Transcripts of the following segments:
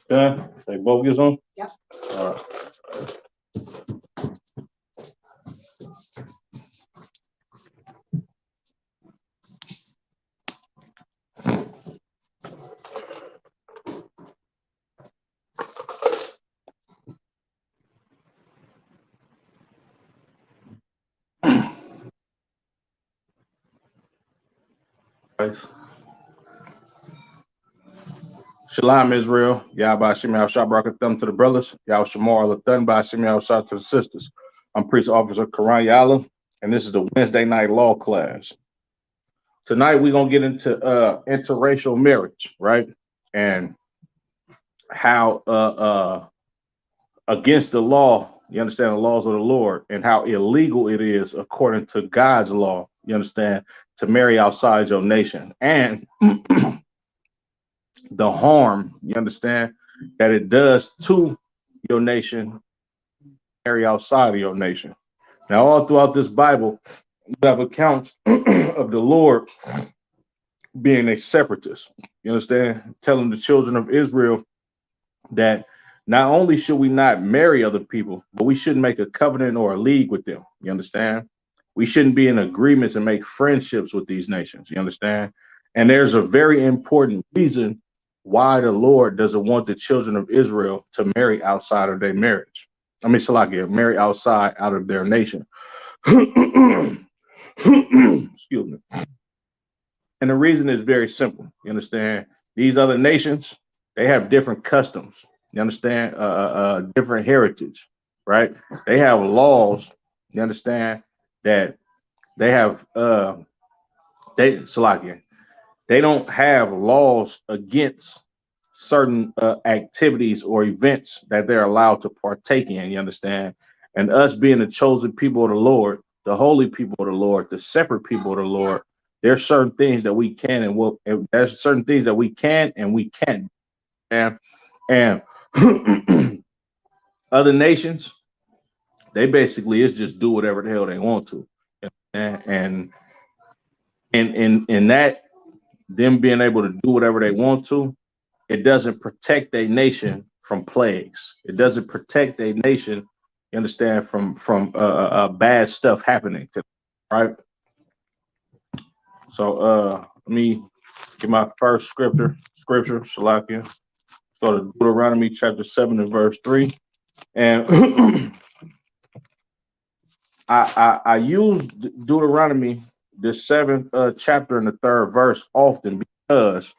Okay. They both get on? Yep. All right. Right. Shalom, Israel. Yahweh Shemi Al Shabrak Thumb to the brothers. Yahweh Shamar Al Thun by Shemi Al Shah to the sisters. I'm Priest Officer Karan Yala, and this is the Wednesday night law class. Tonight we're gonna get into interracial marriage, right? And how against the law, you understand the laws of the Lord, and how illegal it is according to God's law, you understand, to marry outside your nation. And the harm, you understand, that it does to your nation, marry outside of your nation. Now, all throughout this Bible, you have accounts of the Lord being a separatist. You understand? Telling the children of Israel that not only should we not marry other people, but we shouldn't make a covenant or a league with them. You understand? We shouldn't be in agreements and make friendships with these nations. You understand? And there's a very important reason why the Lord doesn't want the children of Israel to marry outside of their marriage. I mean, Salakia, marry outside out of their nation. Excuse me. And the reason is very simple. You understand? These other nations, they have different customs. You understand? Different heritage, right? They have laws. You understand that they have Salakia, they don't have laws against certain activities or events that they're allowed to partake in. You understand? And us being the chosen people of the Lord, the holy people of the Lord, the separate people of the Lord, there's certain things that we can and will. And there's certain things that we can and we can't. And other nations, they basically is just do whatever the hell they want to. And in that, them being able to do whatever they want to, it doesn't protect a nation from plagues. It doesn't protect a nation, you understand, from bad stuff happening to them, right? So let me get my first scripture, Shalakia. Go to Deuteronomy chapter 7 and verse 3. And I use Deuteronomy, the seventh chapter and the third verse often because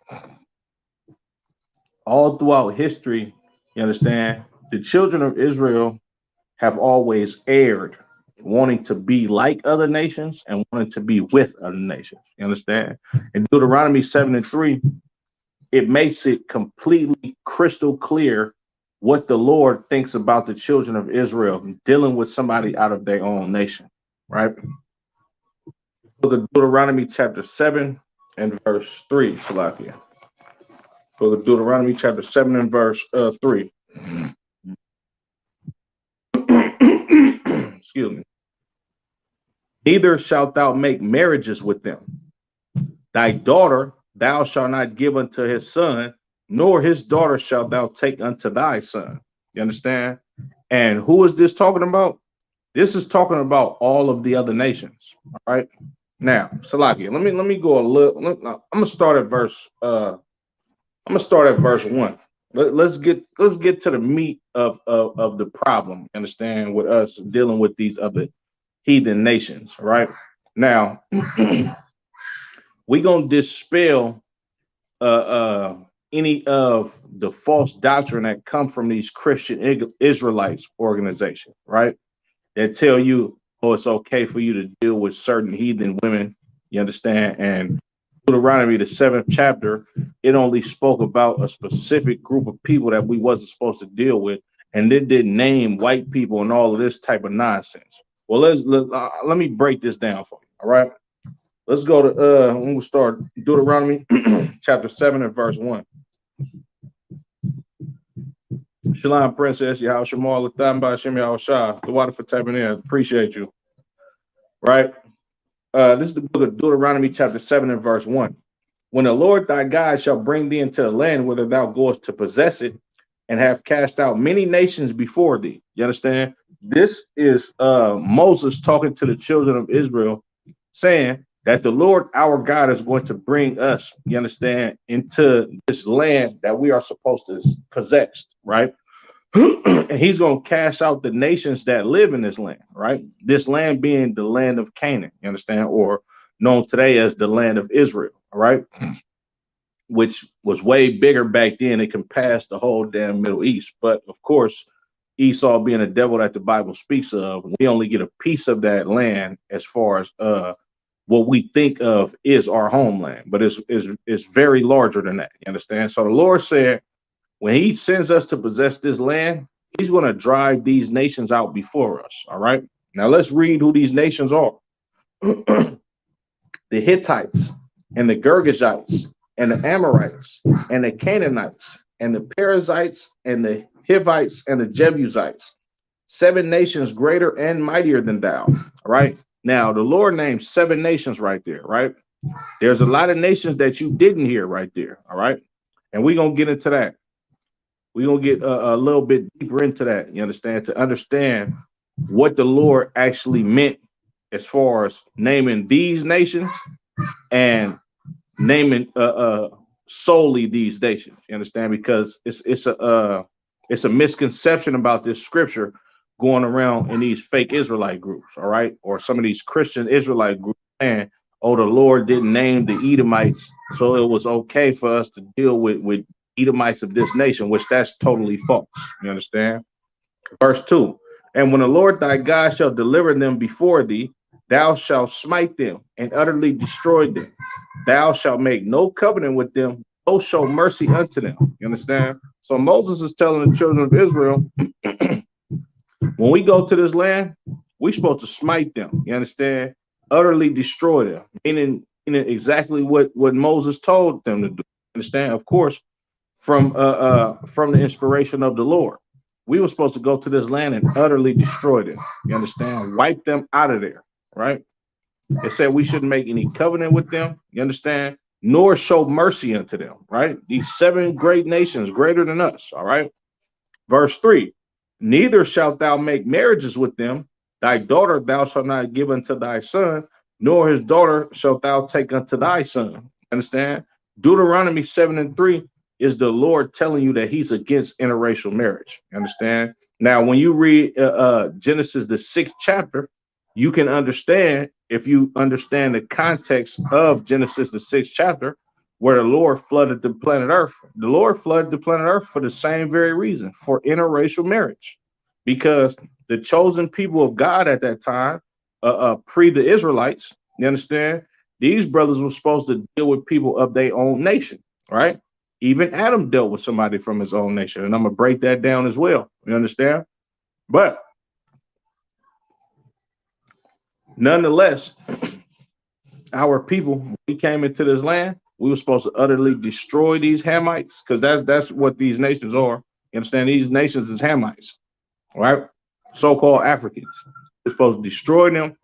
all throughout history, you understand, the children of Israel have always erred, wanting to be like other nations and wanting to be with other nations. You understand? In Deuteronomy 7 and 3, it makes it completely crystal clear what the Lord thinks about the children of Israel dealing with somebody out of their own nation, right? Book of Deuteronomy chapter 7 and verse 3, Salakia. Book of Deuteronomy chapter 7 and verse 3. Excuse me. Neither shalt thou make marriages with them. Thy daughter thou shalt not give unto his son, nor his daughter shalt thou take unto thy son. You understand? And who is this talking about? This is talking about all of the other nations. All right. Now, Salakia, let me go a little. I'm gonna start at verse. I'm gonna start at verse 1. Let's get to the meat of the problem. Understand, with us dealing with these other heathen nations. Right now, we're gonna dispel any of the false doctrine that come from these Christian Israelites organizations, right? That tell you, oh, it's okay for you to deal with certain heathen women. You understand? And Deuteronomy, the 7th chapter, it only spoke about a specific group of people that we wasn't supposed to deal with, and it didn't name white people and all of this type of nonsense. Well, let me break this down for you. All right. Let's go to we'll start Deuteronomy chapter 7 and verse 1. Shalom, Princess, Yahweh Shemal, Latham by Shem Yahweh Shah. The water for tapping in. Appreciate you. Right? This is the book of Deuteronomy chapter 7 and verse 1. When the Lord thy God shall bring thee into the land whither thou goest to possess it, and have cast out many nations before thee. You understand? This is Moses talking to the children of Israel, saying that the Lord our God is going to bring us, you understand, into this land that we are supposed to possess, right? And he's going to cast out the nations that live in this land, right? This land being the land of Canaan, you understand, or known today as the land of Israel, right? Which was way bigger back then. It can pass the whole damn Middle East. But of course, Esau being a devil that the Bible speaks of, we only get a piece of that land as far as what we think of is our homeland, but it's very larger than that. You understand? So the Lord said, when he sends us to possess this land, he's going to drive these nations out before us. All right. Now let's read who these nations are. The Hittites and the Girgashites and the Amorites and the Canaanites and the Perizzites and the Hivites and the Jebusites. 7 nations greater and mightier than thou. All right. Now, the Lord named 7 nations right there, right? There's a lot of nations that you didn't hear right there, all right? And we're going to get into that. We're going to get a little bit deeper into that, you understand, to understand what the Lord actually meant as far as naming these nations and naming solely these nations, you understand? Because it's a misconception about this scripture going around in these fake Israelite groups, all right? Or some of these Christian Israelite groups saying, oh, the Lord didn't name the Edomites, so it was okay for us to deal with Edomites of this nation, which that's totally false. You understand? Verse 2, and when the Lord thy God shall deliver them before thee, thou shalt smite them and utterly destroy them. Thou shalt make no covenant with them, no show mercy unto them. You understand? So Moses is telling the children of Israel, when we go to this land, we're supposed to smite them. You understand? Utterly destroy them. Meaning exactly what Moses told them to do. Understand? Of course, from the inspiration of the Lord. We were supposed to go to this land and utterly destroy them. You understand? Wipe them out of there, right? It said we shouldn't make any covenant with them. You understand? Nor show mercy unto them, right? These 7 great nations greater than us, all right? Verse 3, neither shalt thou make marriages with them. Thy daughter thou shalt not give unto thy son, nor his daughter shalt thou take unto thy son. Understand? Deuteronomy 7:3 is the Lord telling you that he's against interracial marriage. Understand? Now, when you read Genesis, the 6th chapter, you can understand, if you understand the context of Genesis, the 6th chapter, where the Lord flooded the planet Earth. The Lord flooded the planet Earth for the same very reason, for interracial marriage, because the chosen people of God at that time, pre the Israelites, you understand, these brothers were supposed to deal with people of their own nation, right? Even Adam dealt with somebody from his own nation, and I'm gonna break that down as well. You understand? But nonetheless, our people, we came into this land, we were supposed to utterly destroy these Hamites, because that's what these nations are. You understand? These nations is Hamites, right? So-called Africans. We're supposed to destroy them,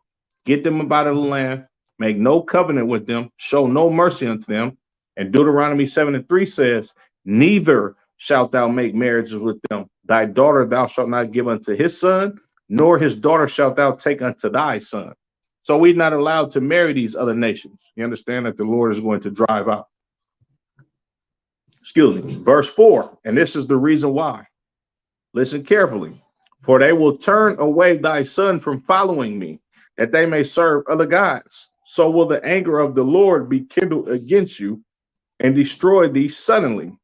get them out of the land, make no covenant with them, show no mercy unto them. And Deuteronomy 7:3 says, neither shalt thou make marriages with them. Thy daughter thou shalt not give unto his son, nor his daughter shalt thou take unto thy son. So we're not allowed to marry these other nations. You understand that the Lord is going to drive out. Excuse me. Verse 4, and this is the reason why. Listen carefully. For they will turn away thy son from following me, that they may serve other gods. So will the anger of the Lord be kindled against you and destroy thee suddenly.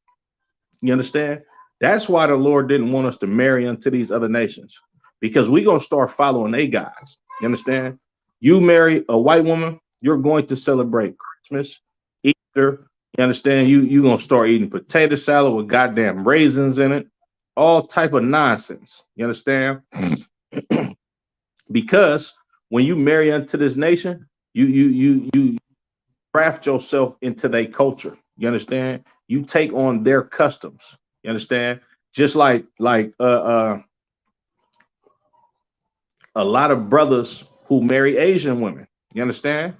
You understand? That's why the Lord didn't want us to marry unto these other nations, because we're going to start following their gods. You understand? You marry a white woman, you're going to celebrate Christmas, Easter. You understand? You're going to start eating potato salad with goddamn raisins in it, all type of nonsense. You understand? Because when you marry unto this nation, you craft yourself into their culture. You understand? You take on their customs. You understand? Just like a lot of brothers who marry Asian women. You understand?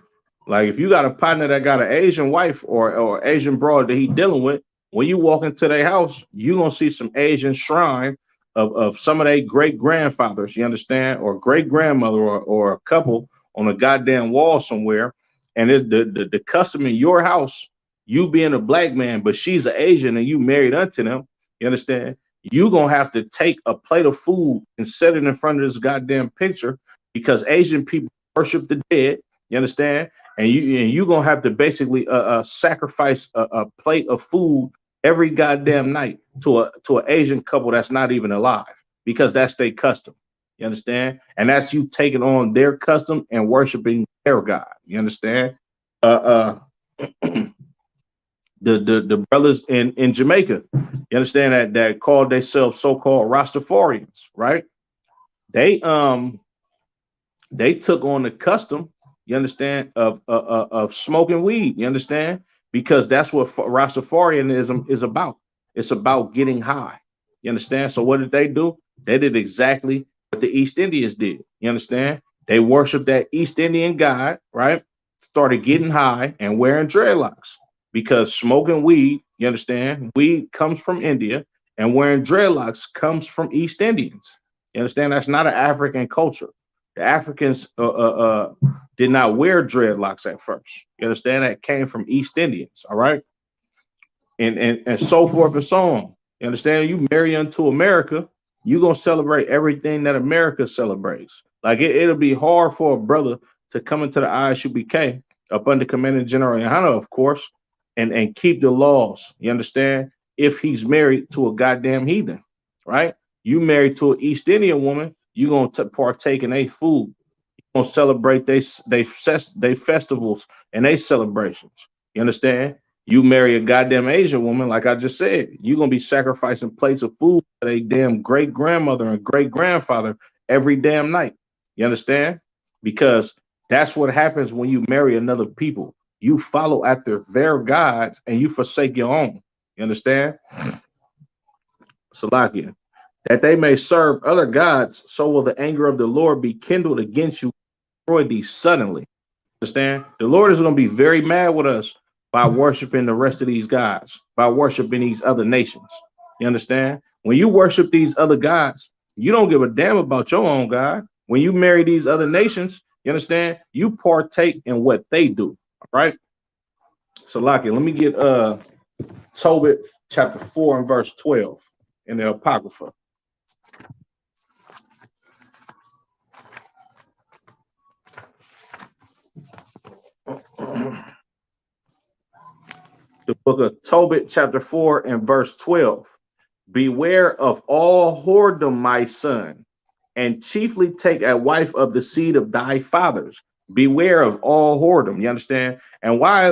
Like if you got a partner that got an Asian wife or Asian broad that he dealing with, When you walk into their house, you're gonna see some Asian shrine of some of their great grandfathers, you understand, or great grandmother, or a couple on a goddamn wall somewhere. And the custom in your house, you being a black man, but she's an Asian and you married unto them, you understand? You gonna have to take a plate of food and set it in front of this goddamn picture because Asian people worship the dead, you understand? And you gonna have to basically sacrifice a plate of food every goddamn night to an Asian couple that's not even alive because that's their custom. You understand? And that's you taking on their custom and worshiping their God. You understand? The brothers in Jamaica, you understand that called themselves so-called Rastafarians, right? They they took on the custom, you understand, of smoking weed, you understand, because that's what Rastafarianism is about. It's about getting high, you understand. So what did they do? They did exactly what the East Indians did, you understand. They worshiped that East Indian god, right? Started getting high and wearing dreadlocks because smoking weed, you understand, weed comes from India, and wearing dreadlocks comes from East Indians. You understand? That's not an African culture. The Africans did not wear dreadlocks at first. You understand? That came from East Indians. All right, and so forth and so on. You understand? You marry unto America, you're gonna celebrate everything that America celebrates. Like it'll be hard for a brother to come into the Isupk up under Commander General Yohana, of course, and keep the laws. You understand? If he's married to a goddamn heathen, right? You married to an East Indian woman, you're gonna partake in a food. You're gonna celebrate they festivals and they celebrations. You understand? You marry a goddamn Asian woman, like I just said, you're gonna be sacrificing plates of food to a damn great grandmother and great grandfather every damn night. You understand? Because that's what happens when you marry another people. You follow after their gods and you forsake your own. You understand? Salakia. That they may serve other gods, so will the anger of the Lord be kindled against you, destroy thee suddenly. Understand? The Lord is going to be very mad with us by worshiping the rest of these gods, by worshiping these other nations. You understand? When you worship these other gods, you don't give a damn about your own God. When you marry these other nations, you understand? You partake in what they do. All right. So, Laki, let me get Tobit chapter 4 and verse 12 in the Apocrypha. The book of Tobit, chapter 4 and verse 12. Beware of all whoredom, my son, and chiefly take a wife of the seed of thy fathers. Beware of all whoredom. You understand? And why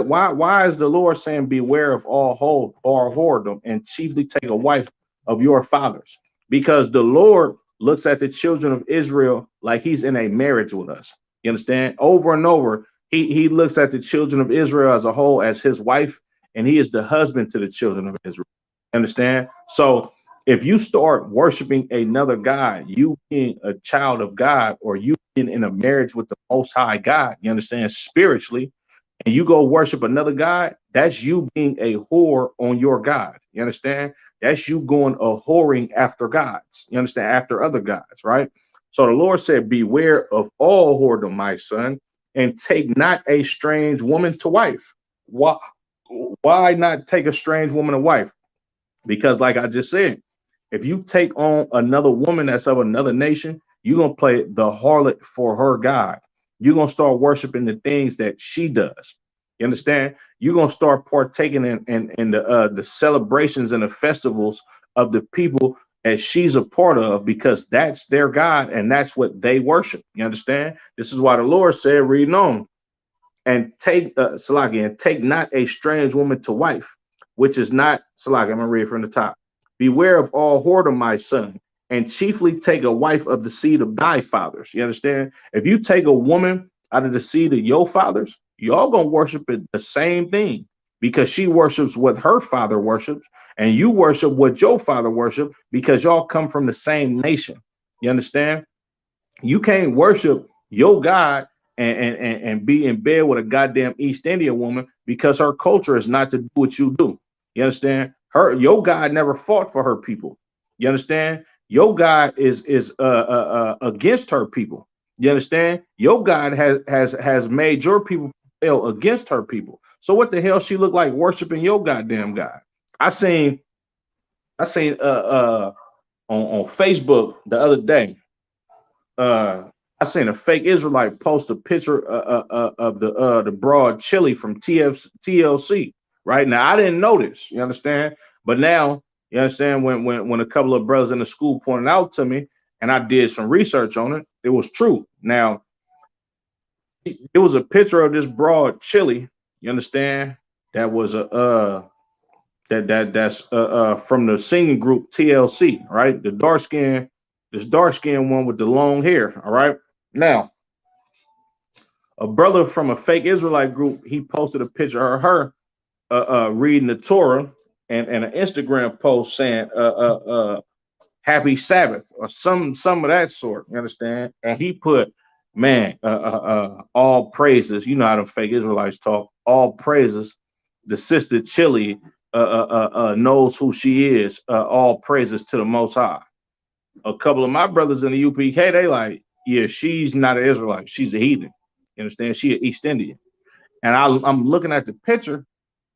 is the Lord saying beware of all whoredom and chiefly take a wife of your fathers? Because the Lord looks at the children of Israel like he's in a marriage with us. You understand? Over and over, he looks at the children of Israel as a whole as his wife, and he is the husband to the children of Israel. Understand? So if you start worshiping another God, you being a child of God, or you being in a marriage with the Most High God, you understand, spiritually, and you go worship another God, that's you being a whore on your God. You understand? That's you going a whoring after gods. You understand? After other gods, right? So the Lord said, beware of all whoredom, my son, and take not a strange woman to wife. Why not take a strange woman to wife? Because, like I just said, if you take on another woman that's of another nation, you're going to play the harlot for her God. You're going to start worshiping the things that she does. You understand? You're going to start partaking in the celebrations and the festivals of the people that she's a part of, because that's their God and that's what they worship. You understand? This is why the Lord said, reading on, and take Salaki, and take not a strange woman to wife, which is not Salaki. I'm gonna read it from the top. Beware of all whoredom, my son, and chiefly take a wife of the seed of thy fathers. You understand? If you take a woman out of the seed of your fathers, y'all gonna worship it the same thing, because she worships what her father worships, and you worship what your father worships, because y'all come from the same nation. You understand? You can't worship your God and be in bed with a goddamn East Indian woman, because her culture is not to do what you do. You understand? Your God never fought for her people. You understand? Your God is against her people. You understand? Your God has made your people fail against her people. So what the hell she look like worshiping your goddamn God? I seen on Facebook the other day. Uh, I seen a fake Israelite post a picture of the broad chili from TLC. Right now, I didn't notice. You understand? But now, you understand when a couple of brothers in the school pointed out to me, and I did some research on it, it was true. Now, it was a picture of this broad chili. You understand? That was that's from the singing group TLC, right? This dark skin one with the long hair. All right. Now, a brother from a fake Israelite group, he posted a picture of her reading the Torah and an Instagram post saying happy Sabbath or some of that sort. You understand? And he put, man, all praises. You know how the fake Israelites talk. All praises. The sister Chili knows who she is. All praises to the Most High. A couple of my brothers in the UPK, they like, yeah, she's not an Israelite. She's a heathen. You understand? She an East Indian. And I'm looking at the picture.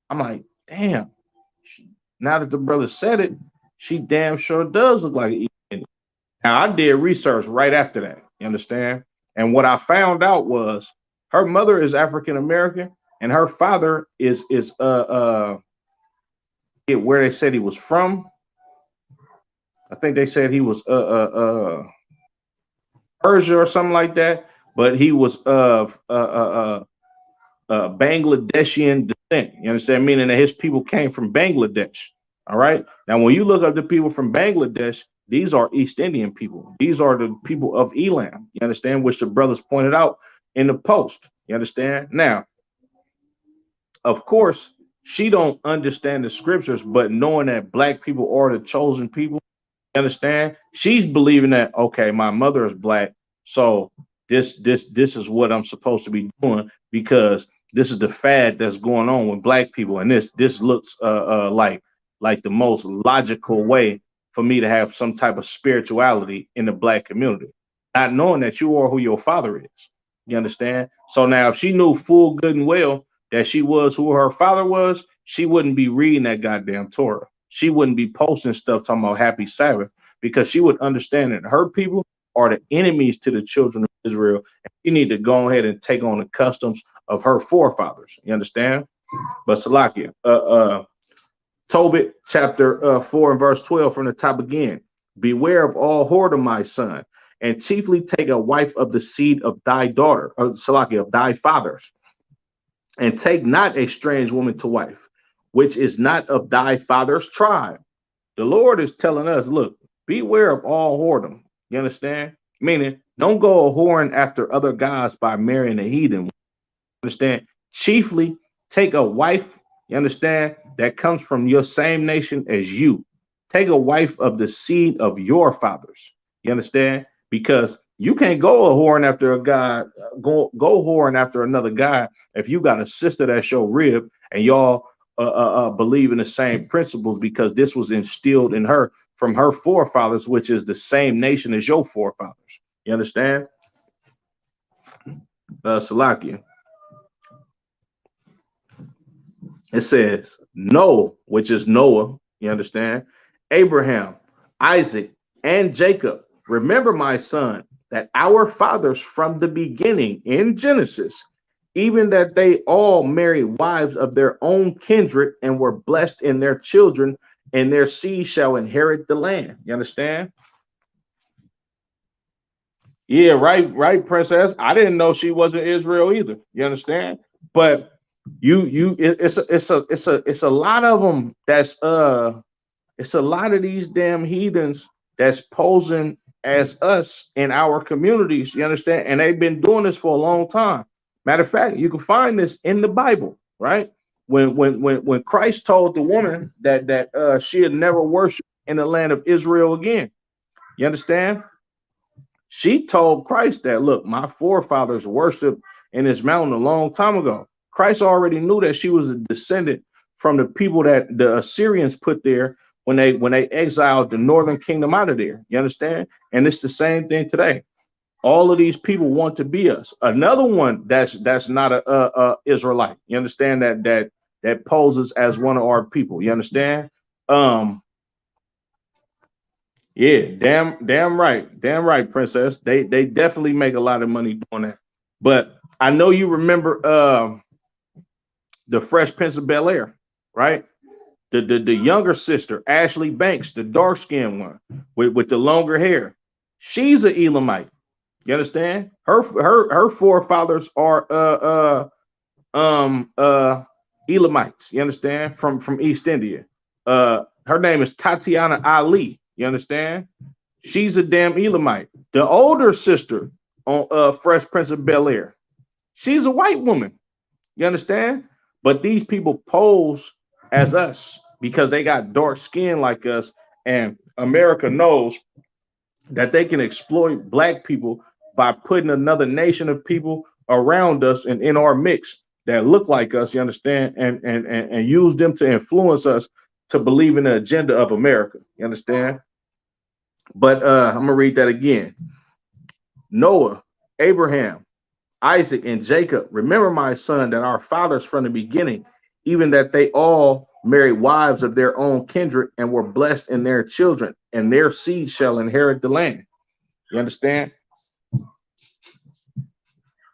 I'm like, damn. Now that the brother said it, she damn sure does look like an East Indian. Now I did research right after that. You understand? And what I found out was her mother is African American and her father is where they said he was from. I think they said he was Persia or something like that, but he was of Bangladeshian descent. You understand? Meaning that his people came from Bangladesh. All right. Now, when you look up the people from Bangladesh, these are East Indian people. These are the people of Elam. You understand? Which the brothers pointed out in the post. You understand? Now, of course, she don't understand the scriptures, but knowing that black people are the chosen people, you understand? She's believing that, okay, my mother is black, so this is what I'm supposed to be doing because this is the fad that's going on with black people, and this looks like the most logical way for me to have some type of spirituality in the black community, not knowing that you are who your father is. You understand? So now, if she knew full good and well that she was who her father was, she wouldn't be reading that goddamn Torah. She wouldn't be posting stuff talking about happy Sabbath because she would understand that her people are the enemies to the children of Israel. And she need to go ahead and take on the customs of her forefathers. You understand? But Salakia, Tobit chapter 4 and verse 12 from the top again. Beware of all whoredom, my son, and chiefly take a wife of the seed of thy daughter, Salakia, of thy fathers, and take not a strange woman to wife, which is not of thy father's tribe. The Lord is telling us, look, beware of all whoredom. You understand? Meaning, don't go a whoring after other gods by marrying a heathen. Understand? Chiefly take a wife, you understand, that comes from your same nation as you. Take a wife of the seed of your fathers. You understand? Because you can't go a whoring after a god, go whoring after another guy if you got a sister that's your rib and y'all believe in the same principles, because this was instilled in her from her forefathers, which is the same nation as your forefathers. You understand? Salakia. It says, no, which is Noah. You understand? Abraham, Isaac, and Jacob. Remember, my son, that our fathers from the beginning in Genesis, even that they all married wives of their own kindred and were blessed in their children, and their seed shall inherit the land. You understand? Yeah, right, princess. I didn't know she wasn't Israel either. You understand? But it's a lot of them. It's a lot of these damn heathens that's posing as us in our communities. You understand? And they've been doing this for a long time. Matter of fact, you can find this in the Bible, right? When Christ told the woman that she had never worshiped in the land of Israel again. You understand? She told Christ that, look, my forefathers worshiped in this mountain a long time ago. Christ already knew that she was a descendant from the people that the Assyrians put there when they exiled the northern kingdom out of there. You understand? And it's the same thing today. All of these people want to be us. Another one that's not a Israelite. You understand that poses as one of our people. You understand? Um, yeah, damn right, princess. They definitely make a lot of money doing that. But I know you remember the Fresh Prince of Bel Air, right? The younger sister, Ashley Banks, the dark skinned one with the longer hair. She's an Elamite. You understand? Her forefathers are Elamites. You understand? From East India. Her name is Tatiana Ali. You understand? She's a damn Elamite. The older sister on Fresh Prince of Bel Air, she's a white woman. You understand? But these people pose as us because they got dark skin like us, and America knows that they can exploit black people by putting another nation of people around us and in our mix that look like us, you understand, and use them to influence us to believe in the agenda of America. You understand? But I'm gonna read that again. Noah, Abraham, Isaac, and Jacob, remember, my son, that our fathers from the beginning, even that they all married wives of their own kindred and were blessed in their children, and their seed shall inherit the land. You understand?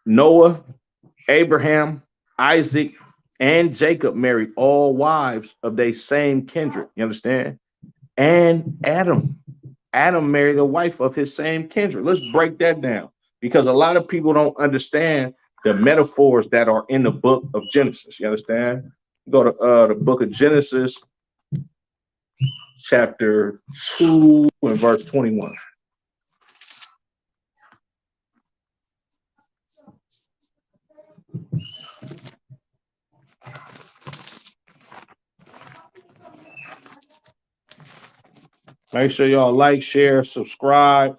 Noah, Abraham, Isaac, and Jacob married all wives of their same kindred. You understand? And Adam married a wife of his same kindred. Let's break that down because a lot of people don't understand the metaphors that are in the book of Genesis. You understand? Go to the book of Genesis, chapter 2 and verse 21. Make sure y'all like, share, subscribe.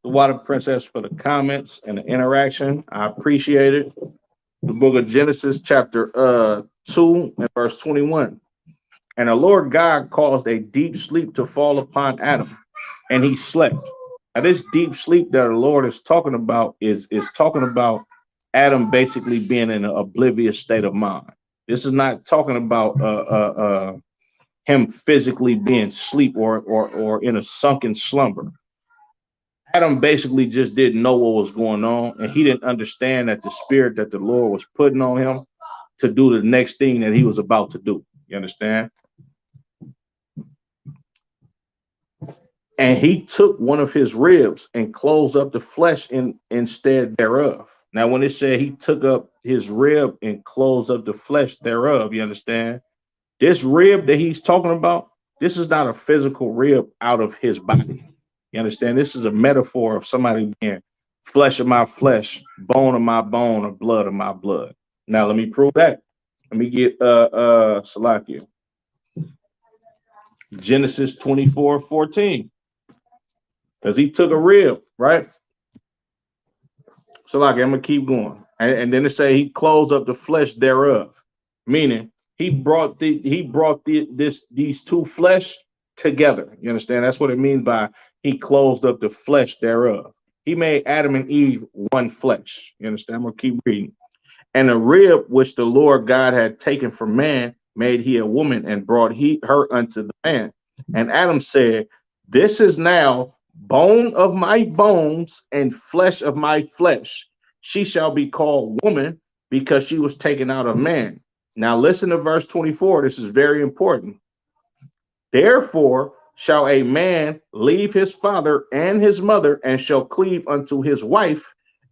The Water Princess for the comments and the interaction. I appreciate it. The book of Genesis, chapter 2 and verse 21. And the Lord God caused a deep sleep to fall upon Adam, and he slept. Now, this deep sleep that the Lord is talking about is talking about Adam basically being in an oblivious state of mind. This is not talking about him physically being asleep or in a sunken slumber. Adam basically just didn't know what was going on, and he didn't understand that the spirit that the Lord was putting on him to do the next thing that he was about to do. You understand? And he took one of his ribs and closed up the flesh instead thereof. Now, when it said he took up his rib and closed up the flesh thereof, you understand? This rib that he's talking about, this is not a physical rib out of his body. You understand? This is a metaphor of somebody being flesh of my flesh, bone of my bone, or blood of my blood. Now, let me prove that. Let me get Salakia. Genesis 24:14. Because he took a rib, right? So like I'm gonna keep going. And then it say he closed up the flesh thereof. Meaning he brought these two flesh together. You understand? That's what it means by he closed up the flesh thereof. He made Adam and Eve one flesh. You understand? I'm gonna keep reading. And the rib which the Lord God had taken from man made he a woman and brought her unto the man. And Adam said, this is now bone of my bones and flesh of my flesh. She shall be called woman because she was taken out of man. Now listen to verse 24. This is very important. Therefore shall a man leave his father and his mother and shall cleave unto his wife,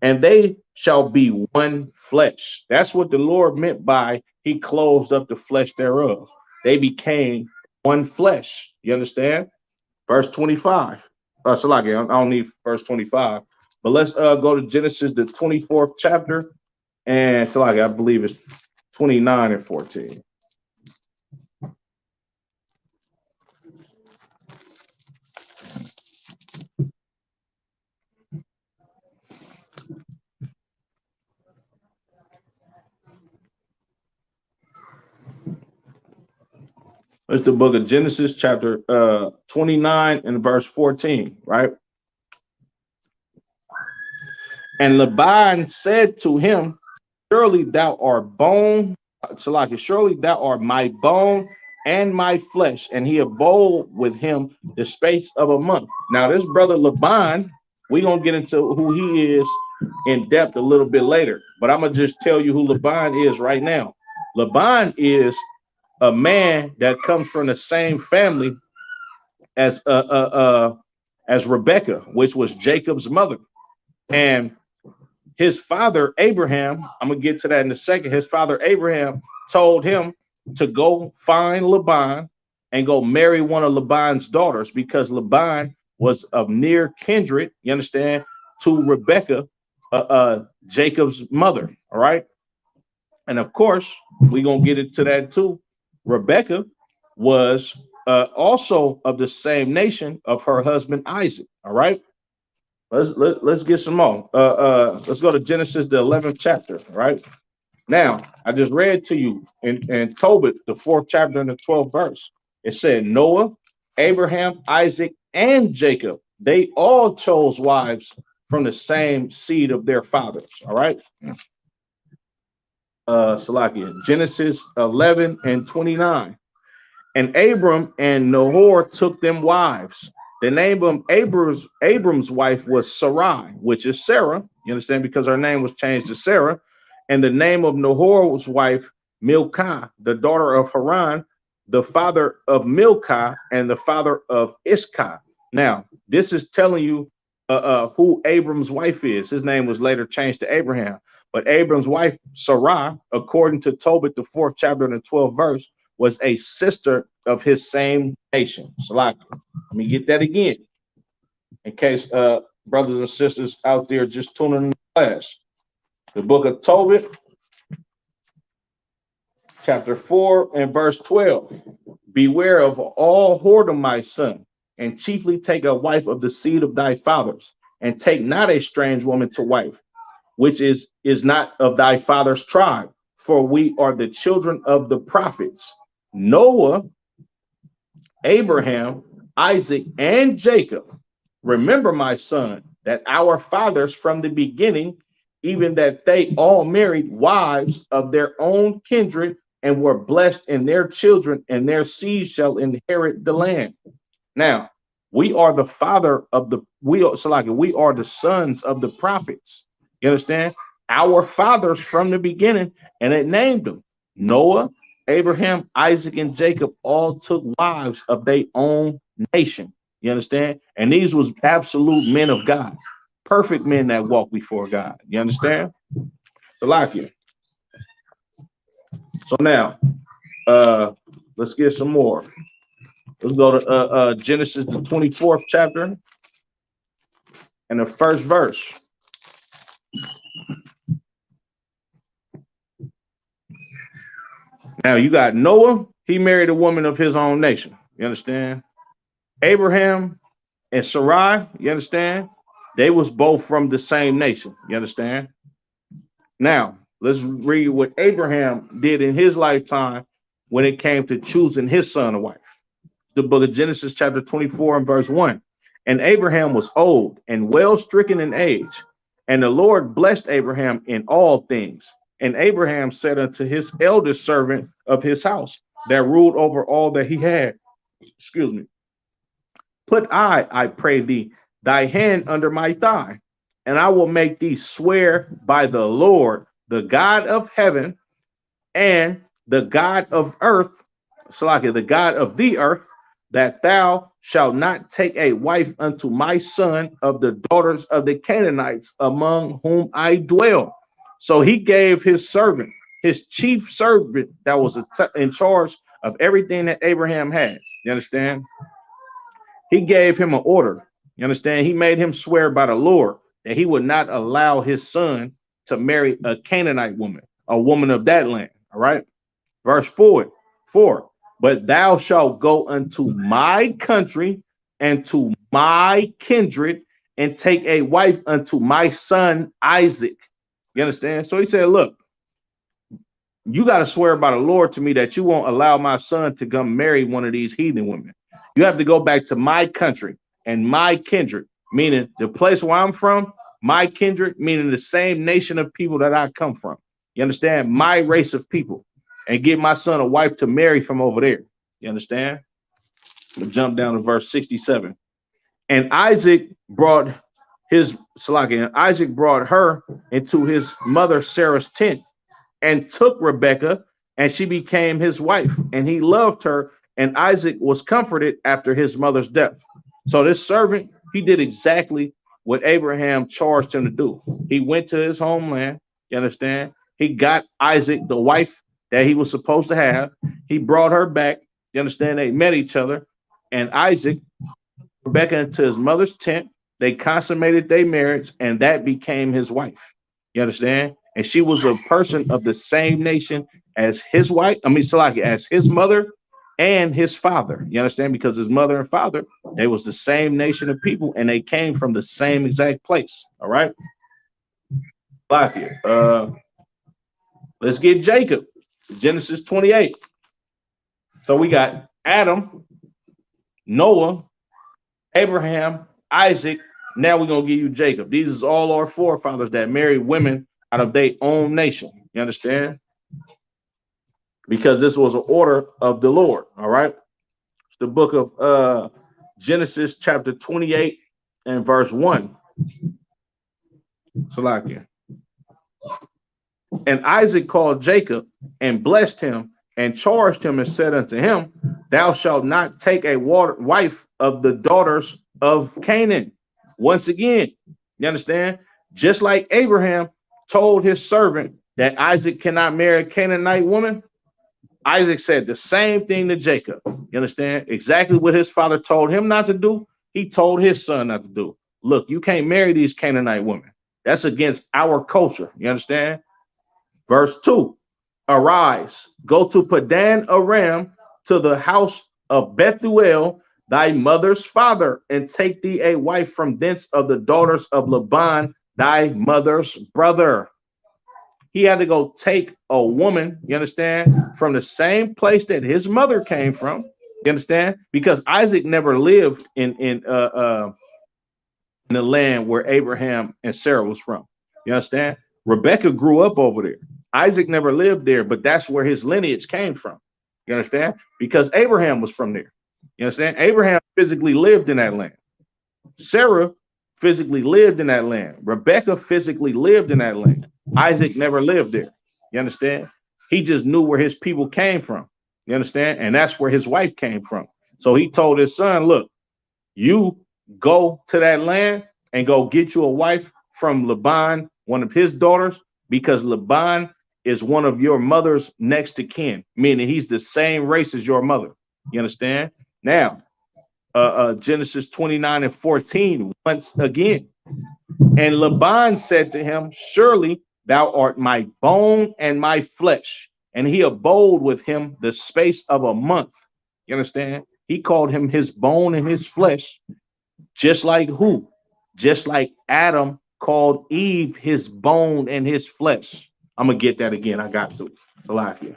and they shall be one flesh. That's what the Lord meant by he closed up the flesh thereof. They became one flesh. You understand? Verse 25. Salaki, I don't need verse 25. But let's go to Genesis, the 24th chapter. And Salaki, I believe it's 29 and 14. It's the book of Genesis, chapter 29 and verse 14, right? And Laban said to him, surely thou art bone, Salaki, surely thou art my bone and my flesh. And he abode with him the space of a month. Now, this brother Laban, we're going to get into who he is in depth a little bit later. But I'm going to just tell you who Laban is right now. Laban is a man that comes from the same family as Rebecca, which was Jacob's mother. And his father Abraham, I'm gonna get to that in a second. His father Abraham told him to go find Laban and go marry one of Laban's daughters because Laban was of near kindred, you understand, to Rebecca, Jacob's mother. All right. And of course, we're gonna get into that too. Rebecca was also of the same nation of her husband Isaac. All right. Let's get some more. Let's go to Genesis, the 11th chapter. Right now, I just read to you in Tobit, the 4th chapter and the 12th verse. It said Noah, Abraham, Isaac, and Jacob. They all chose wives from the same seed of their fathers. All right. Salakia, Genesis 11 and 29. And Abram and Nahor took them wives. The name of Abram's wife was Sarai, which is Sarah. You understand? Because her name was changed to Sarah. And the name of Nahor's wife, Milcah, the daughter of Haran, the father of Milcah and the father of Isupk. Now, this is telling you who Abram's wife is. His name was later changed to Abraham. But Abram's wife, Sarai, according to Tobit, the 4th chapter and the 12th verse, was a sister of his same nation. So let me get that again, in case brothers and sisters out there just tuning in the class. The book of Tobit, chapter 4 and verse 12. Beware of all whoredom, my son, and chiefly take a wife of the seed of thy fathers, and take not a strange woman to wife, which is not of thy father's tribe, for we are the children of the prophets. Noah, Abraham, Isaac, and Jacob. Remember, my son, that our fathers from the beginning, even that they all married wives of their own kindred and were blessed in their children, and their seed shall inherit the land. Now, we are the father of the, we are the sons of the prophets. You understand? Our fathers from the beginning, and it named them. Noah, Abraham, Isaac, and Jacob all took wives of their own nation. You understand? And these was absolute men of God, perfect men that walk before God. You understand? So now, let's get some more. Let's go to Genesis, the 24th chapter, and the first verse. Now you got Noah, he married a woman of his own nation. You understand? Abraham and Sarai, you understand? They was both from the same nation. You understand? Now, let's read what Abraham did in his lifetime when it came to choosing his son a wife. The book of Genesis, chapter 24 and verse 1. And Abraham was old and well stricken in age, and the Lord blessed Abraham in all things. And Abraham said unto his eldest servant of his house that ruled over all that he had, excuse me, put I pray thee, thy hand under my thigh, and I will make thee swear by the Lord, the God of heaven and the God of earth, the God of the earth, that thou shalt not take a wife unto my son of the daughters of the Canaanites among whom I dwell. So he gave his servant, his chief servant that was in charge of everything that Abraham had. You understand? He gave him an order. You understand? He made him swear by the Lord that he would not allow his son to marry a Canaanite woman, a woman of that land. All right. Verse 4. But thou shalt go unto my country and to my kindred and take a wife unto my son Isaac. You understand? So he said, look, you got to swear by the Lord to me that you won't allow my son to come marry one of these heathen women. You have to go back to my country and my kindred, meaning the place where I'm from, my kindred, meaning the same nation of people that I come from. You understand? My race of people, and give my son a wife to marry from over there. You understand? We'll jump down to verse 67. And Isaac brought Isaac brought her into his mother Sarah's tent and took Rebekah, and she became his wife, and he loved her, and Isaac was comforted after his mother's death. So this servant, he did exactly what Abraham charged him to do. He went to his homeland, you understand? He got Isaac the wife that he was supposed to have. He brought her back, you understand? They met each other, and Isaac, Rebekah into his mother's tent. They consummated their marriage, and that became his wife. You understand? And she was a person of the same nation as his wife. I mean, Salaki, as his mother and his father. You understand? Because his mother and father, they was the same nation of people, and they came from the same exact place. All right. Salaki. Let's get Jacob. Genesis 28. So we got Adam, Noah, Abraham, Isaac. Now we're going to give you Jacob. These is all our forefathers that married women out of their own nation. You understand? Because this was an order of the Lord. All right. It's the book of Genesis chapter 28 and verse 1. Salakia. And Isaac called Jacob and blessed him and charged him and said unto him, thou shalt not take a wife of the daughters of Canaan. Once again, you understand? Just like Abraham told his servant that Isaac cannot marry a Canaanite woman, Isaac said the same thing to Jacob. You understand? Exactly what his father told him not to do, he told his son not to do. Look, you can't marry these Canaanite women. That's against our culture. You understand? Verse 2, arise, go to Padan Aram, to the house of Bethuel, thy mother's father, and take thee a wife from thence of the daughters of Laban, thy mother's brother. He had to go take a woman, you understand, from the same place that his mother came from, you understand, because Isaac never lived in the land where Abraham and Sarah was from. You understand? Rebekah grew up over there. Isaac never lived there, but that's where his lineage came from. You understand? Because Abraham was from there. You understand? Abraham physically lived in that land. Sarah physically lived in that land. Rebekah physically lived in that land. Isaac never lived there. You understand? He just knew where his people came from. You understand? And that's where his wife came from. So he told his son, look, you go to that land and go get you a wife from Laban, one of his daughters, because Laban is one of your mother's next to kin, meaning he's the same race as your mother. You understand? Now, Genesis 29 and 14, once again. And Laban said to him, surely thou art my bone and my flesh. And he abode with him the space of a month. You understand? He called him his bone and his flesh, just like who? Just like Adam called Eve his bone and his flesh. I'm going to get that again. I got to. It's alive here.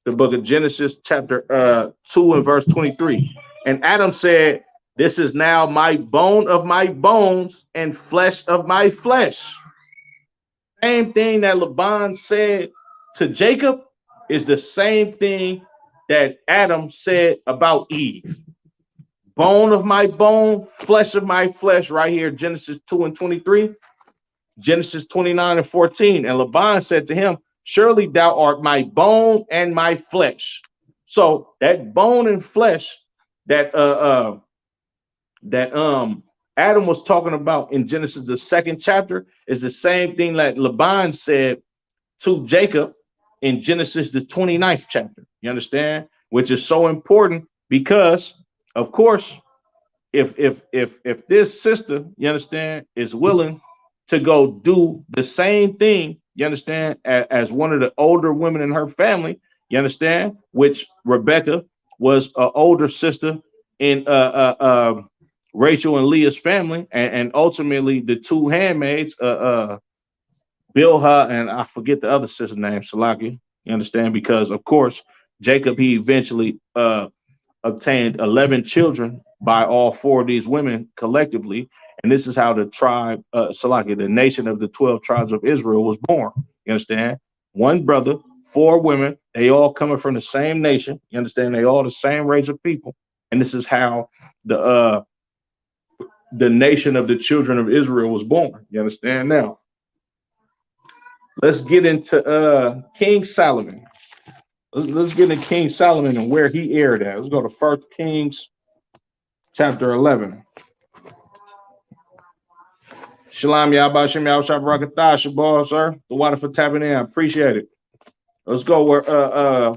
The book of Genesis chapter 2 and verse 23. And Adam said, this is now my bone of my bones and flesh of my flesh. Same thing that Laban said to Jacob is the same thing that Adam said about Eve. Bone of my bone, flesh of my flesh, right here, Genesis 2 and 23. Genesis 29 and 14. And Laban said to him, surely thou art my bone and my flesh. So that bone and flesh that Adam was talking about in Genesis, the 2nd chapter, is the same thing that Laban said to Jacob in Genesis, the 29th chapter. You understand? Which is so important because, of course, if this sister, you understand, is willing to go do the same thing, you understand, as one of the older women in her family, you understand, which Rebecca was an older sister in Rachel and Leah's family, and ultimately the two handmaids, Bilhah and I forget the other sister's name, Salaki. You understand? Because of course, Jacob, he eventually obtained 11 children by all four of these women collectively. And this is how the tribe, Salaki, the nation of the 12 tribes of Israel was born. You understand? One brother, four women, they all coming from the same nation. You understand? They all the same race of people. And this is how the nation of the children of Israel was born. You understand? Now, let's get into King Solomon. Let's get into King Solomon and where he erred at. Let's go to 1 Kings chapter 11. Shalom, Yabashim, Yabashab Rakatah, Shabbat, sir. The water for tapping in. I appreciate it. Let's go where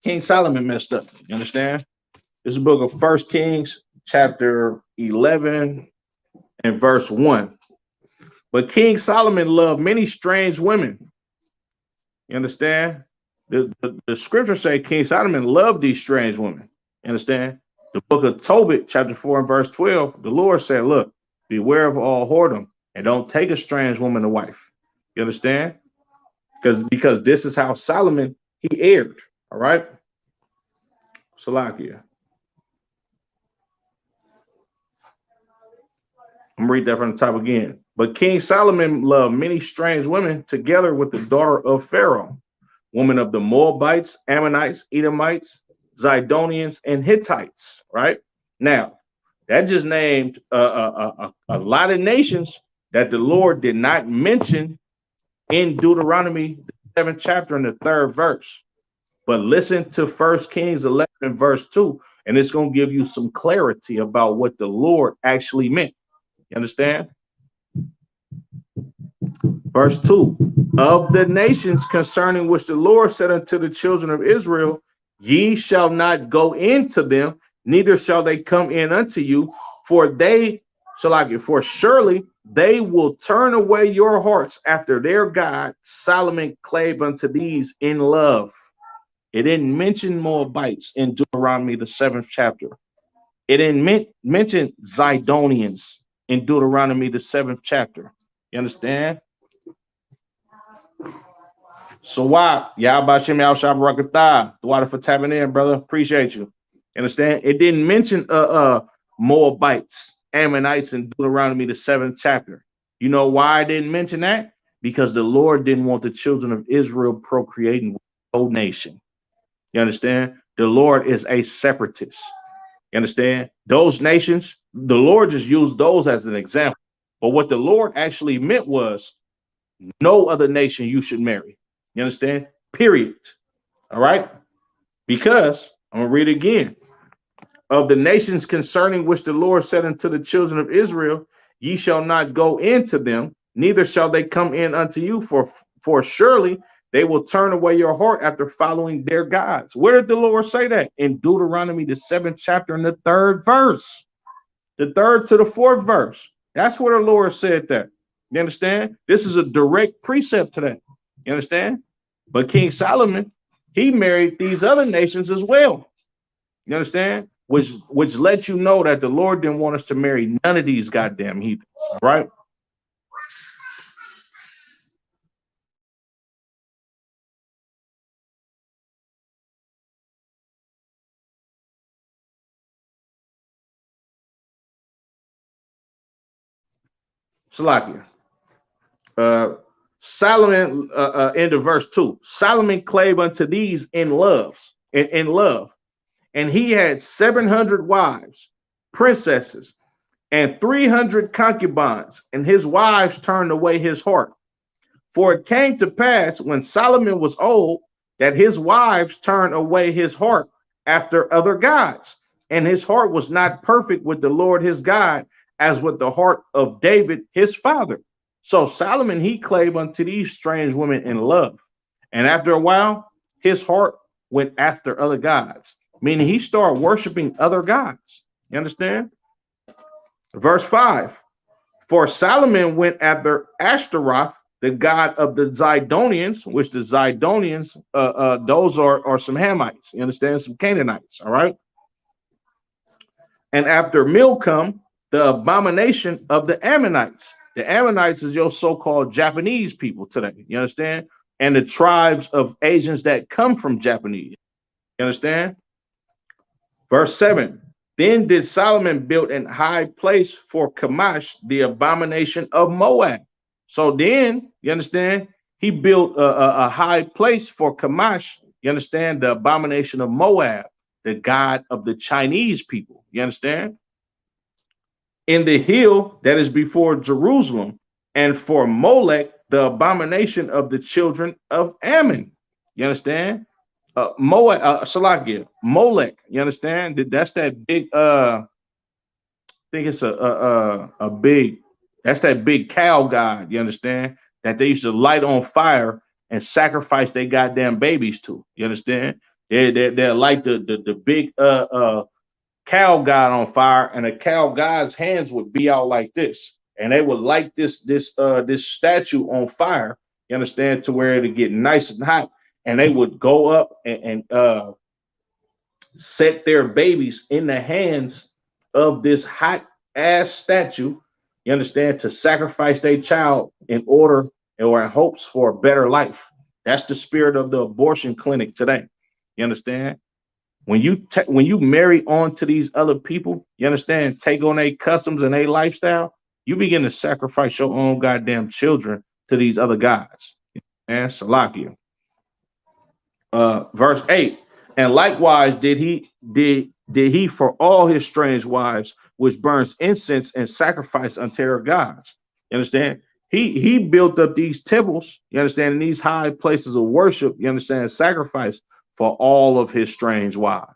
King Solomon messed up. You understand? This is the book of 1 Kings, chapter 11, and verse 1. But King Solomon loved many strange women. You understand? The scriptures say King Solomon loved these strange women. You understand? The book of Tobit, chapter 4 and verse 12, the Lord said, look, beware of all whoredom and don't take a strange woman to wife. You understand? Because this is how Solomon, he erred. All right? Salakia. I'm going to read that from the top again. But King Solomon loved many strange women together with the daughter of Pharaoh, women of the Moabites, Ammonites, Edomites, Zidonians, and Hittites. Right? Now, that just named a lot of nations that the Lord did not mention in Deuteronomy, the 7th chapter and the 3rd verse. But listen to 1 Kings 11 and verse 2, and it's going to give you some clarity about what the Lord actually meant. You understand? Verse 2, of the nations concerning which the Lord said unto the children of Israel, ye shall not go into them, neither shall they come in unto you, for surely they will turn away your hearts after their God. Solomon clave unto these in love. It didn't mention Moabites in Deuteronomy, the 7th chapter. It didn't mention Zidonians in Deuteronomy, the 7th chapter. You understand? So why? Yabashim Yashab Rakatah. The water for tapping in, brother. Appreciate you. Understand? It didn't mention Moabites, Ammonites in Deuteronomy, the 7th chapter. You know why I didn't mention that? Because the Lord didn't want the children of Israel procreating with no nation. You understand? The Lord is a separatist. You understand? Those nations, the Lord just used those as an example. But what the Lord actually meant was no other nation you should marry. You understand? Period. All right? Because, I'm going to read it again. Of the nations concerning which the Lord said unto the children of Israel, ye shall not go into them, neither shall they come in unto you, for surely they will turn away your heart after following their gods. Where did the Lord say that? In Deuteronomy, the 7th chapter and the 3rd verse. The 3rd to the 4th verse. That's where the Lord said that. You understand? This is a direct precept to that. You understand? But King Solomon, he married these other nations as well. You understand? Which lets you know that the Lord didn't want us to marry none of these goddamn heathens. All right? Salakia. Solomon, into verse 2. Solomon clave unto these in love. And he had 700 wives, princesses, and 300 concubines, and his wives turned away his heart. For it came to pass when Solomon was old that his wives turned away his heart after other gods, and his heart was not perfect with the Lord his God, as with the heart of David his father. So Solomon, he clave unto these strange women in love. And after a while, his heart went after other gods, meaning he started worshiping other gods. You understand? Verse 5, for Solomon went after Ashtaroth, the god of the Zidonians, which the Zidonians, those are some Hamites, you understand, some Canaanites, all right? And after Milcom, the abomination of the Ammonites. The Ammonites is your so-called Japanese people today, you understand? and the tribes of Asians that come from Japanese. You understand? Verse 7. Then did Solomon build an high place for Camash, the abomination of Moab. So then, you understand, he built a high place for Camash, you understand, the abomination of Moab, the god of the Chinese people. You understand? In the hill that is before Jerusalem, and for Molech, the abomination of the children of Ammon. You understand? Moab, Salakia, Molech. You understand? That's that big. I think it's a big. That's that big cow god. You understand? That they used to light on fire and sacrifice their goddamn babies to. You understand? They're like the big cow god on fire, and a cow god's hands would be out like this, and they would light this statue on fire. You understand? To where it'd get nice and hot, and they would go up and set their babies in the hands of this hot ass statue. You understand? To sacrifice their child in order or in hopes for a better life. That's the spirit of the abortion clinic today. You understand? When you marry on to these other people, you understand, take on their customs and their lifestyle, you begin to sacrifice your own goddamn children to these other gods. And Salakia. Verse 8. And likewise did he for all his strange wives, which burns incense and sacrifice unto their gods. You understand? He built up these temples, you understand, in these high places of worship, you understand, sacrifice for all of his strange wives.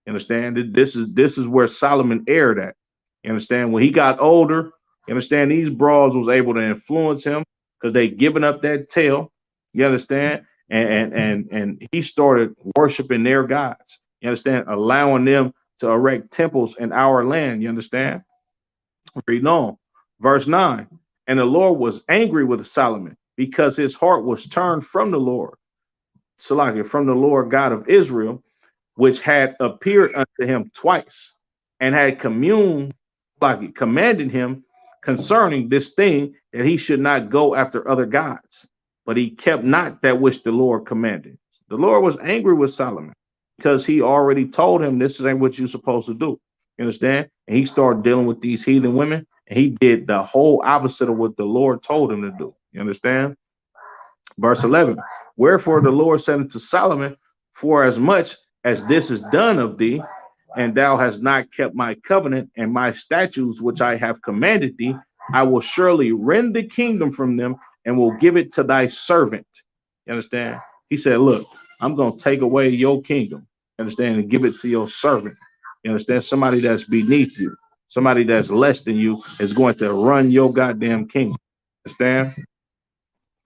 You understand? This is where Solomon erred at. You understand? When he got older, you understand, these broads was able to influence him because they given up that tail. You understand? And he started worshiping their gods. You understand? Allowing them to erect temples in our land. You understand? Read on. Verse 9. And the Lord was angry with Solomon because his heart was turned from the Lord. Salakia, from the Lord God of Israel, which had appeared unto him twice and had commanded him concerning this thing, that he should not go after other gods. But he kept not that which the Lord commanded. The Lord was angry with Solomon because he already told him this ain't what you're supposed to do. You understand? And he started dealing with these heathen women, and he did the whole opposite of what the Lord told him to do. You understand? Verse 11. Wherefore the Lord said unto Solomon, for as much as this is done of thee, and thou hast not kept my covenant and my statutes which I have commanded thee, I will surely rend the kingdom from them and will give it to thy servant. You understand? He said, look, I'm going to take away your kingdom, you understand, and give it to your servant. You understand? Somebody that's beneath you, somebody that's less than you is going to run your goddamn kingdom. Understand?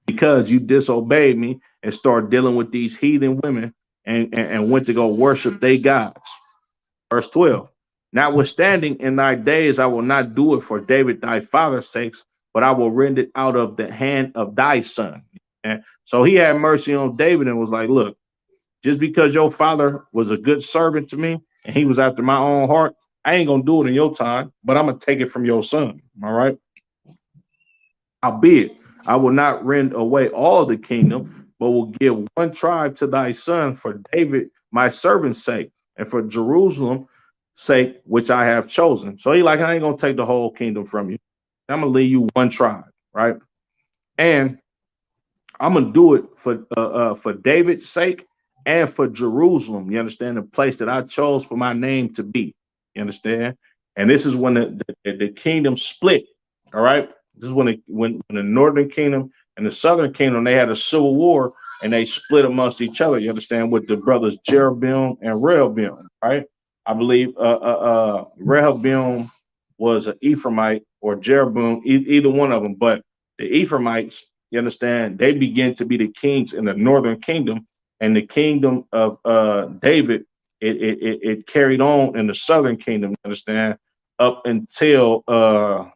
Because you disobeyed me and started dealing with these heathen women and went to go worship their gods. Verse 12. Notwithstanding, in thy days I will not do it for David thy father's sakes, but I will rend it out of the hand of thy son. And so he had mercy on David and was like, look, just because your father was a good servant to me and he was after my own heart, I ain't gonna do it in your time, but I'm gonna take it from your son. All right. Howbeit, I will not rend away all the kingdom, but will give one tribe to thy son for David, my servant's sake, and for Jerusalem's sake, which I have chosen. So he like, I ain't gonna take the whole kingdom from you. I'm gonna leave you one tribe, right? And I'm gonna do it for David's sake and for Jerusalem. You understand? The place that I chose for my name to be. You understand? And this is when the kingdom split. All right. This is when the northern kingdom and the southern kingdom, they had a civil war and they split amongst each other. You understand? With the brothers Jeroboam and Rehoboam, right? I believe Rehoboam was an Ephraimite, or Jeroboam, either one of them. But the Ephraimites, you understand, they begin to be the kings in the northern kingdom, and the kingdom of David, it carried on in the southern kingdom. You understand? Up until the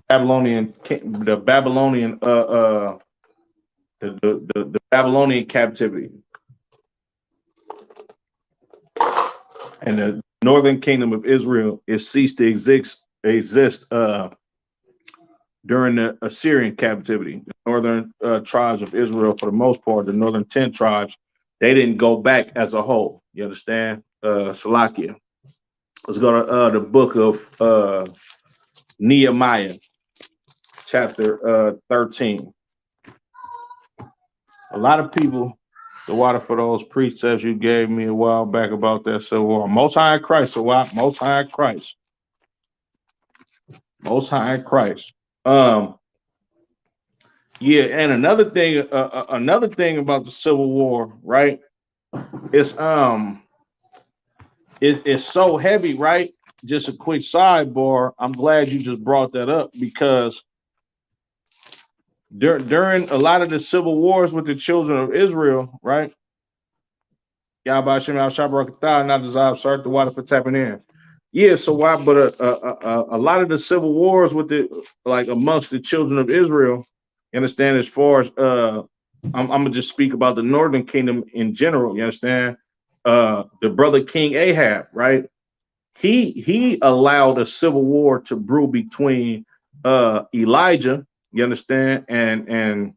Babylonian the Babylonian captivity, and northern kingdom of Israel, it ceased to exist during the Assyrian captivity. The northern tribes of Israel, for the most part, the northern 10 tribes, they didn't go back as a whole. You understand? Salakia. Let's go to the book of Nehemiah, chapter 13. A lot of people, the water for those precepts you gave me a while back about that civil war. Most High in Christ, so what? Most High in Christ. Most High in Christ. Yeah, and another thing about the Civil War, right? It's it's so heavy, right? Just a quick sidebar. I'm glad you just brought that up because during a lot of the civil wars with the children of Israel, right? Yahbashim al-Shabrakatah, not desire, start the water for tapping in. Yeah, so why? But a lot of the civil wars with the like amongst the children of Israel, you understand? As far as I'm gonna just speak about the northern kingdom in general. You understand? The brother King Ahab, right? He allowed a civil war to brew between Elijah, you understand, and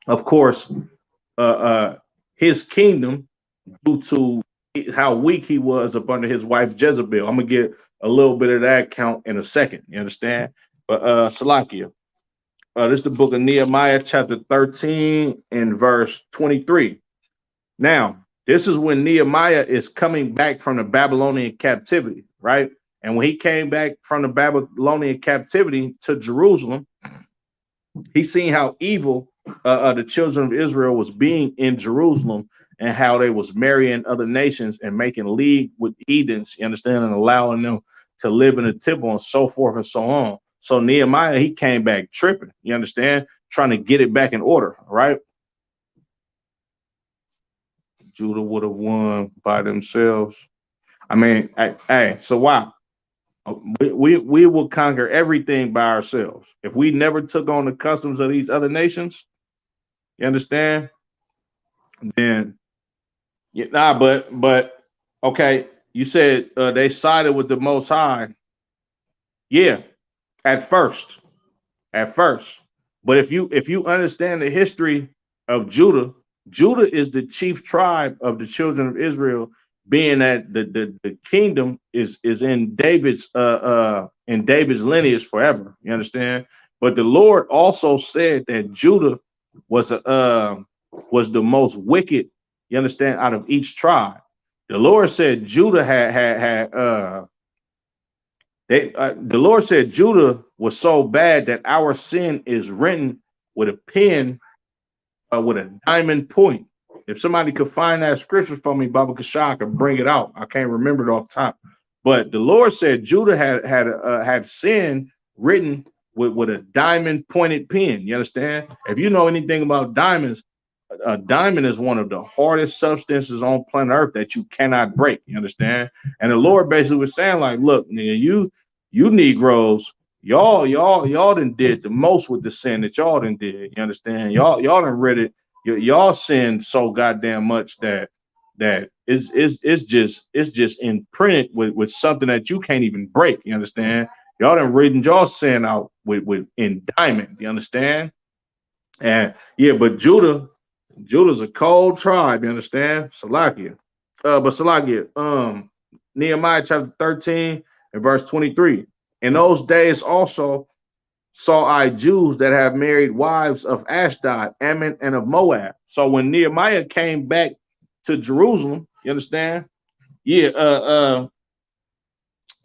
of course his kingdom due to how weak he was up under his wife Jezebel. I'm gonna get a little bit of that count in a second, you understand? But Salakia, this is the book of Nehemiah, chapter 13 and verse 23. Now, this is when Nehemiah is coming back from the Babylonian captivity, right? And when he came back from the Babylonian captivity to Jerusalem, he seen how evil the children of Israel was being in Jerusalem and how they was marrying other nations and making league with heathens, you understand, and allowing them to live in the temple and so forth and so on. So Nehemiah, he came back tripping, you understand, trying to get it back in order, right? Judah would have won by themselves. I mean, hey, so why? We will conquer everything by ourselves. If we never took on the customs of these other nations, you understand? Then, but okay, you said they sided with the Most High. Yeah, at first. But if you understand the history of Judah, Judah is the chief tribe of the children of Israel, being that the kingdom is in David's lineage forever. You understand? But the Lord also said that Judah was the most wicked. You understand? Out of each tribe, the Lord said Judah the Lord said Judah was so bad that our sin is written with a pen with a diamond point. If somebody could find that scripture for me, Baba Kasha, I could bring it out. I can't remember it off top. But the Lord said Judah had sin written with a diamond pointed pen. You understand? If you know anything about diamonds, a diamond is one of the hardest substances on planet Earth that you cannot break. You understand? And the Lord basically was saying, like, look, nigga, you Negroes, y'all done did the most with the sin that y'all done did. You understand? Y'all done read it. Y'all sinned so goddamn much that it's just imprinted with something that you can't even break. You understand? Y'all done written y'all sin out with in diamond. You understand? And yeah, but Judah's a cold tribe, you understand? Salakia. But Salakia, Nehemiah chapter 13 and verse 23. In those days also saw I Jews that have married wives of Ashdod, Ammon, and of Moab. So when Nehemiah came back to Jerusalem, you understand? Yeah,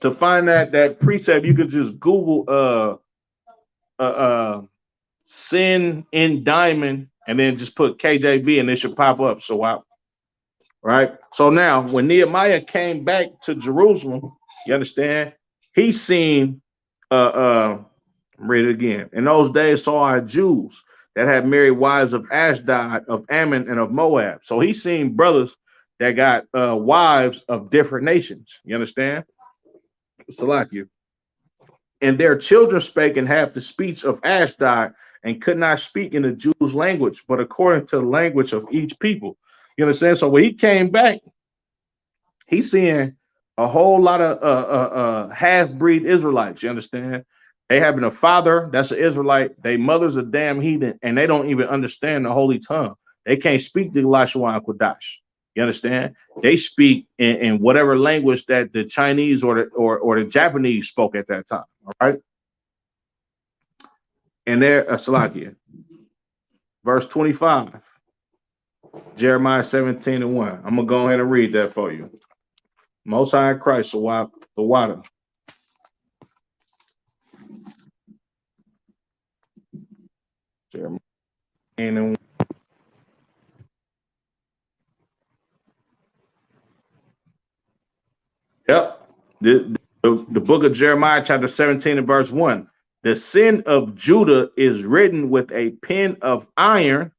to find that precept, you could just Google sin in diamond and then just put KJV and it should pop up. So right. So now when Nehemiah came back to Jerusalem, you understand, he seen read it again. In those days saw I Jews that had married wives of Ashdod, of Ammon, and of Moab. So he seen brothers that got wives of different nations. You understand? Salakia. And their children spake in half the speech of Ashdod and could not speak in the Jews' language, but according to the language of each people. You understand? So when he came back, he's seeing a whole lot of half-breed Israelites. You understand? They having a father that's an Israelite, they mother's a damn heathen, and they don't even understand the holy tongue. They can't speak the Lashawan Kodash. You understand? They speak in whatever language that the Chinese or the Japanese spoke at that time. All right. And there, Salakia, verse 25, Jeremiah 17:1. I'm gonna go ahead and read that for you. Most High in Christ, the water. Jeremiah 17:1. Yep. The book of Jeremiah, chapter 17 and verse 1. The sin of Judah is written with a pen of iron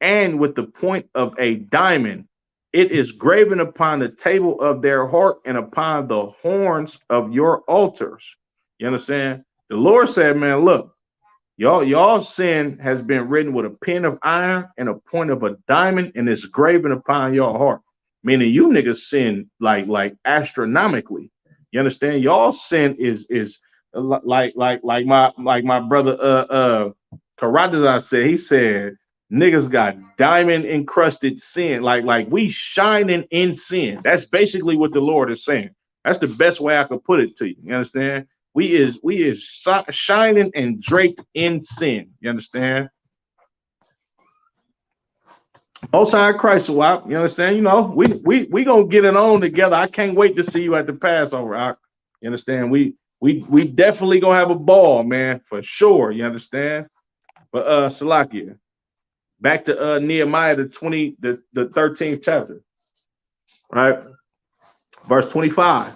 and with the point of a diamond. It is graven upon the table of their heart and upon the horns of your altars. You understand? The Lord said, man, look, y'all sin has been written with a pen of iron and a point of a diamond, and it's graven upon your heart. Meaning you niggas sin like astronomically. You understand? Y'all sin is like my brother Karadazar said. He said niggas got diamond encrusted sin. Like we shining in sin. That's basically what the Lord is saying. That's the best way I could put it to you. You understand? We is shining and draped in sin. You understand? Most High Christ, you understand? You know, we gonna get it on together. I can't wait to see you at the Passover. You understand? We definitely gonna have a ball, man, for sure. You understand? But Salakia, back to Nehemiah the 13th chapter, right? Verse 25.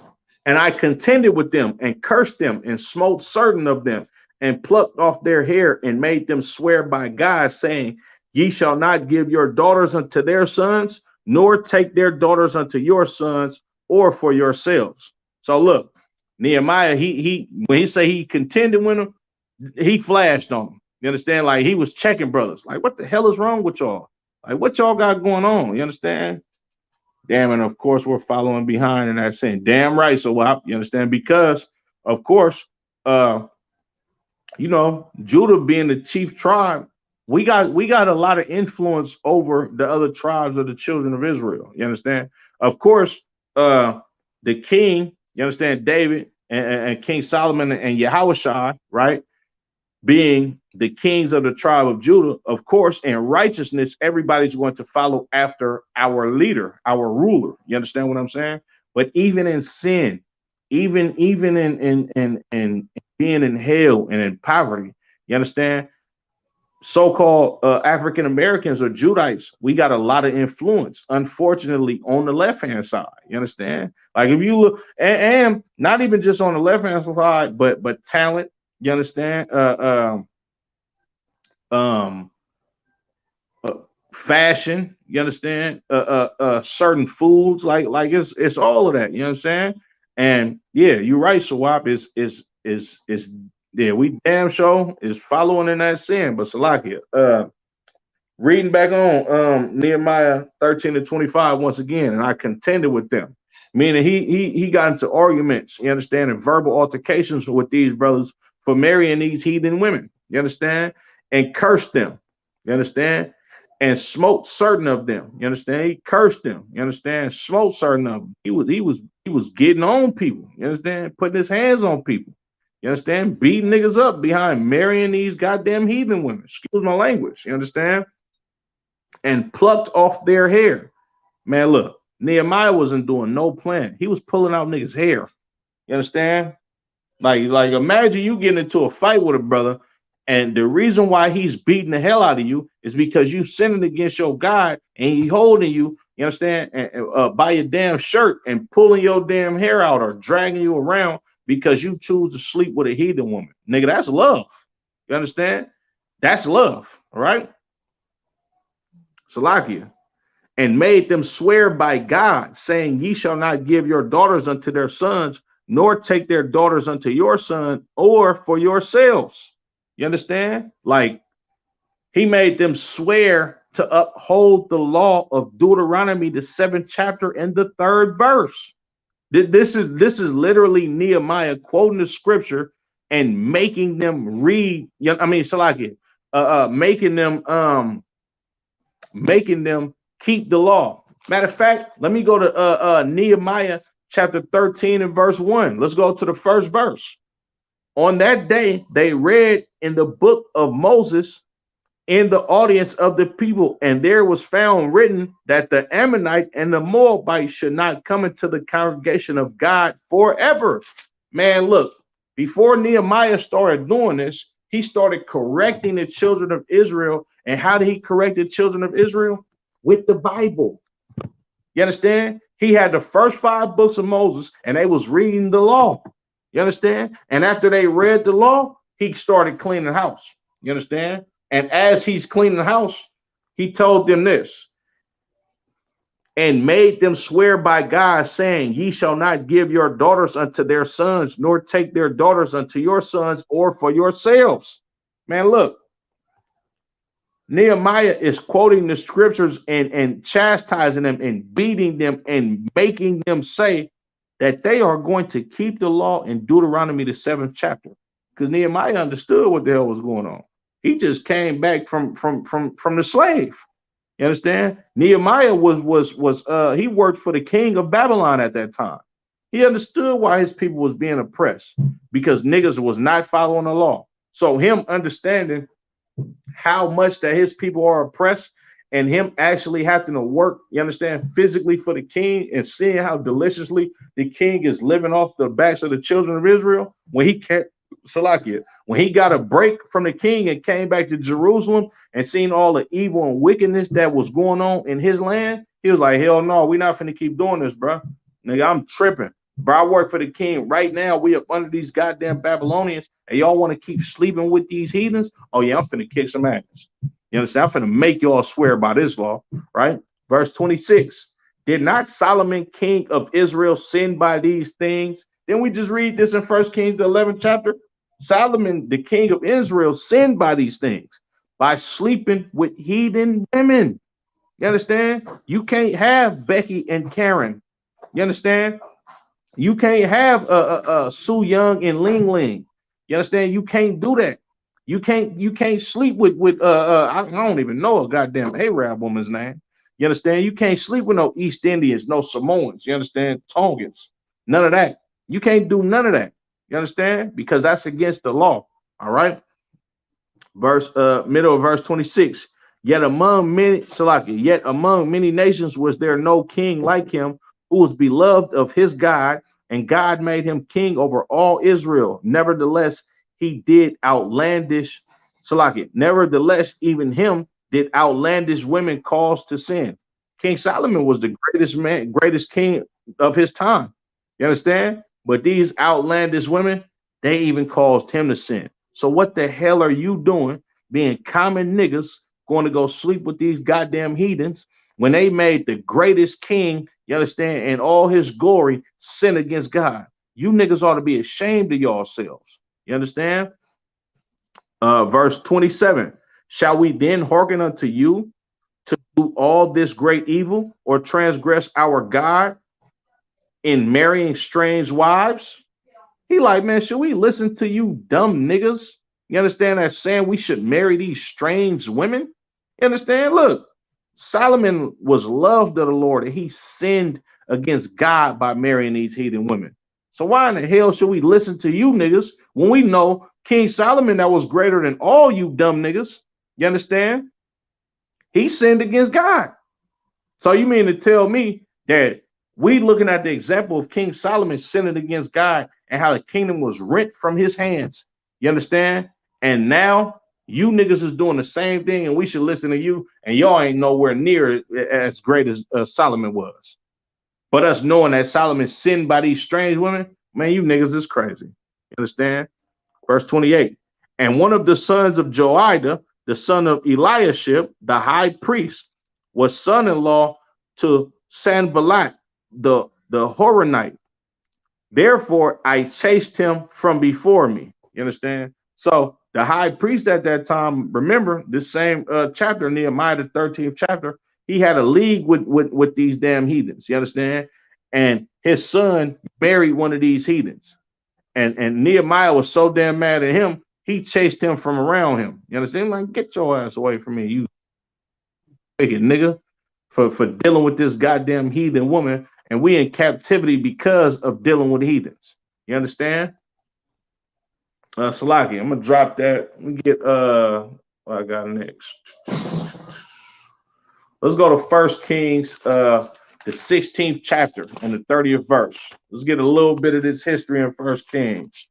And I contended with them and cursed them and smote certain of them and plucked off their hair and made them swear by God, saying, ye shall not give your daughters unto their sons, nor take their daughters unto your sons, or for yourselves. So look, Nehemiah, he when he say he contended with them, he flashed on them. You understand? Like he was checking brothers. Like, what the hell is wrong with y'all? Like, what y'all got going on? You understand? Damn, and of course we're following behind in that sin. Damn right. So you understand? Because of course, you know, Judah being the chief tribe, we got a lot of influence over the other tribes of the children of Israel. You understand? Of course, the king, you understand, David and King Solomon and Yahushua, right? Being the kings of the tribe of Judah, of course, in righteousness, everybody's going to follow after our leader, our ruler. You understand what I'm saying? But even in sin, even in being in hell and in poverty, you understand? So-called African Americans or Judites, we got a lot of influence, unfortunately, on the left-hand side. You understand? Like if you look, and not even just on the left-hand side, but talent. You understand? Fashion. You understand? Certain foods, like it's all of that. You know what I'm saying? And yeah, you're right. Sawab is yeah, we damn sure is following in that sin. But Salakia, reading back on Nehemiah 13-25 once again, and I contended with them. Meaning he got into arguments, you understand, and verbal altercations with these brothers for marrying these heathen women, you understand, and cursed them, you understand, and smote certain of them, you understand. He cursed them, you understand, smote certain of them. He was getting on people, you understand, putting his hands on people, you understand, beating niggas up behind marrying these goddamn heathen women. Excuse my language, you understand, and plucked off their hair. Man, look, Nehemiah wasn't doing no plan. He was pulling out niggas' hair. You understand? Like imagine you getting into a fight with a brother, and the reason why he's beating the hell out of you is because you sinning against your God, and he holding you, you understand, by your damn shirt and pulling your damn hair out or dragging you around because you choose to sleep with a heathen woman. Nigga, that's love. You understand? That's love, all right? Salakia. And made them swear by God, saying, ye shall not give your daughters unto their sons, nor take their daughters unto your son, or for yourselves. You understand? Like he made them swear to uphold the law of Deuteronomy, the 7th chapter and the 3rd verse. This is literally Nehemiah quoting the scripture and making them read. I mean, Salakia, making them keep the law. Matter of fact, let me go to Nehemiah chapter 13 and verse 1. Let's go to the first verse. On that day, they read in the book of Moses in the audience of the people, and there was found written that the Ammonite and the Moabite should not come into the congregation of God forever. Man, look, before Nehemiah started doing this, he started correcting the children of Israel. And how did he correct the children of Israel? With the Bible. You understand? He had the first 5 books of Moses, and they was reading the law. You understand? And after they read the law, he started cleaning the house. You understand? And as he's cleaning the house, he told them this and made them swear by God, saying, ye shall not give your daughters unto their sons, nor take their daughters unto your sons or for yourselves. Man, look, Nehemiah is quoting the scriptures and chastising them and beating them and making them say that they are going to keep the law in Deuteronomy, the 7th chapter. Because Nehemiah understood what the hell was going on. He just came back from the slave. You understand? Nehemiah he worked for the king of Babylon at that time. He understood why his people was being oppressed, because niggas was not following the law. So him understanding how much that his people are oppressed, and him actually having to work, you understand, physically for the king, and seeing how deliciously the king is living off the backs of the children of Israel, when he kept Salakia, when he got a break from the king and came back to Jerusalem and seen all the evil and wickedness that was going on in his land, he was like, hell no, we're not finna keep doing this, bro. Nigga, I'm tripping. Bro, I work for the king. Right now, we up under these goddamn Babylonians, and y'all want to keep sleeping with these heathens? Oh, yeah, I'm finna kick some ass. You understand? I'm finna make y'all swear by this law, right? Verse 26. Did not Solomon, king of Israel, sin by these things? Then we just read this in 1 Kings, the 11th chapter. Solomon, the king of Israel, sinned by these things, by sleeping with heathen women. You understand? You can't have Becky and Karen. You understand? You can't have Sue Young and Ling Ling. You understand? You can't do that. You can't sleep with I don't even know a goddamn Arab woman's name. You understand? You can't sleep with no East Indians, no Samoans. You understand? Tongans, none of that. You can't do none of that. You understand? Because that's against the law. All right. Middle of verse 26. Yet among many nations was there no king like him, who was beloved of his God, and God made him king over all Israel. Nevertheless, he did outlandish Salakia. Nevertheless, even him did outlandish women cause to sin. King Solomon was the greatest king of his time. You understand? But these outlandish women, they even caused him to sin. So what the hell are you doing being common niggas going to go sleep with these goddamn heathens when they made the greatest king, you understand, and all his glory sin against God? You niggas ought to be ashamed of yourselves. You understand? Verse 27. Shall we then hearken unto you to do all this great evil, or transgress our God in marrying strange wives? He like, man, should we listen to you dumb niggas? You understand that saying we should marry these strange women? You understand? Look, Solomon was loved of the Lord, and he sinned against God by marrying these heathen women. So why in the hell should we listen to you niggas when we know King Solomon, that was greater than all you dumb niggas? You understand? He sinned against God. So you mean to tell me that we looking at the example of King Solomon sinning against God and how the kingdom was rent from his hands? You understand? And now you niggas is doing the same thing, and we should listen to you, and y'all ain't nowhere near as great as Solomon was. But us knowing that Solomon sinned by these strange women, man, you niggas is crazy. You understand? Verse 28. And one of the sons of Joiada, the son of Eliashib, the high priest, was son-in-law to Sanballat, the Horonite. Therefore, I chased him from before me. You understand? So the high priest at that time, remember this same chapter, Nehemiah, the 13th chapter, he had a league with these damn heathens. You understand? and his son married one of these heathens. And Nehemiah was so damn mad at him, he chased him from around him. You understand? Like, get your ass away from me, you wicked nigga, for dealing with this goddamn heathen woman, and we in captivity because of dealing with heathens. You understand? Salaki, I'm gonna drop that. Let me get what I got next. Let's go to First Kings, the 16th chapter and the 30th verse. Let's get a little bit of this history in First Kings.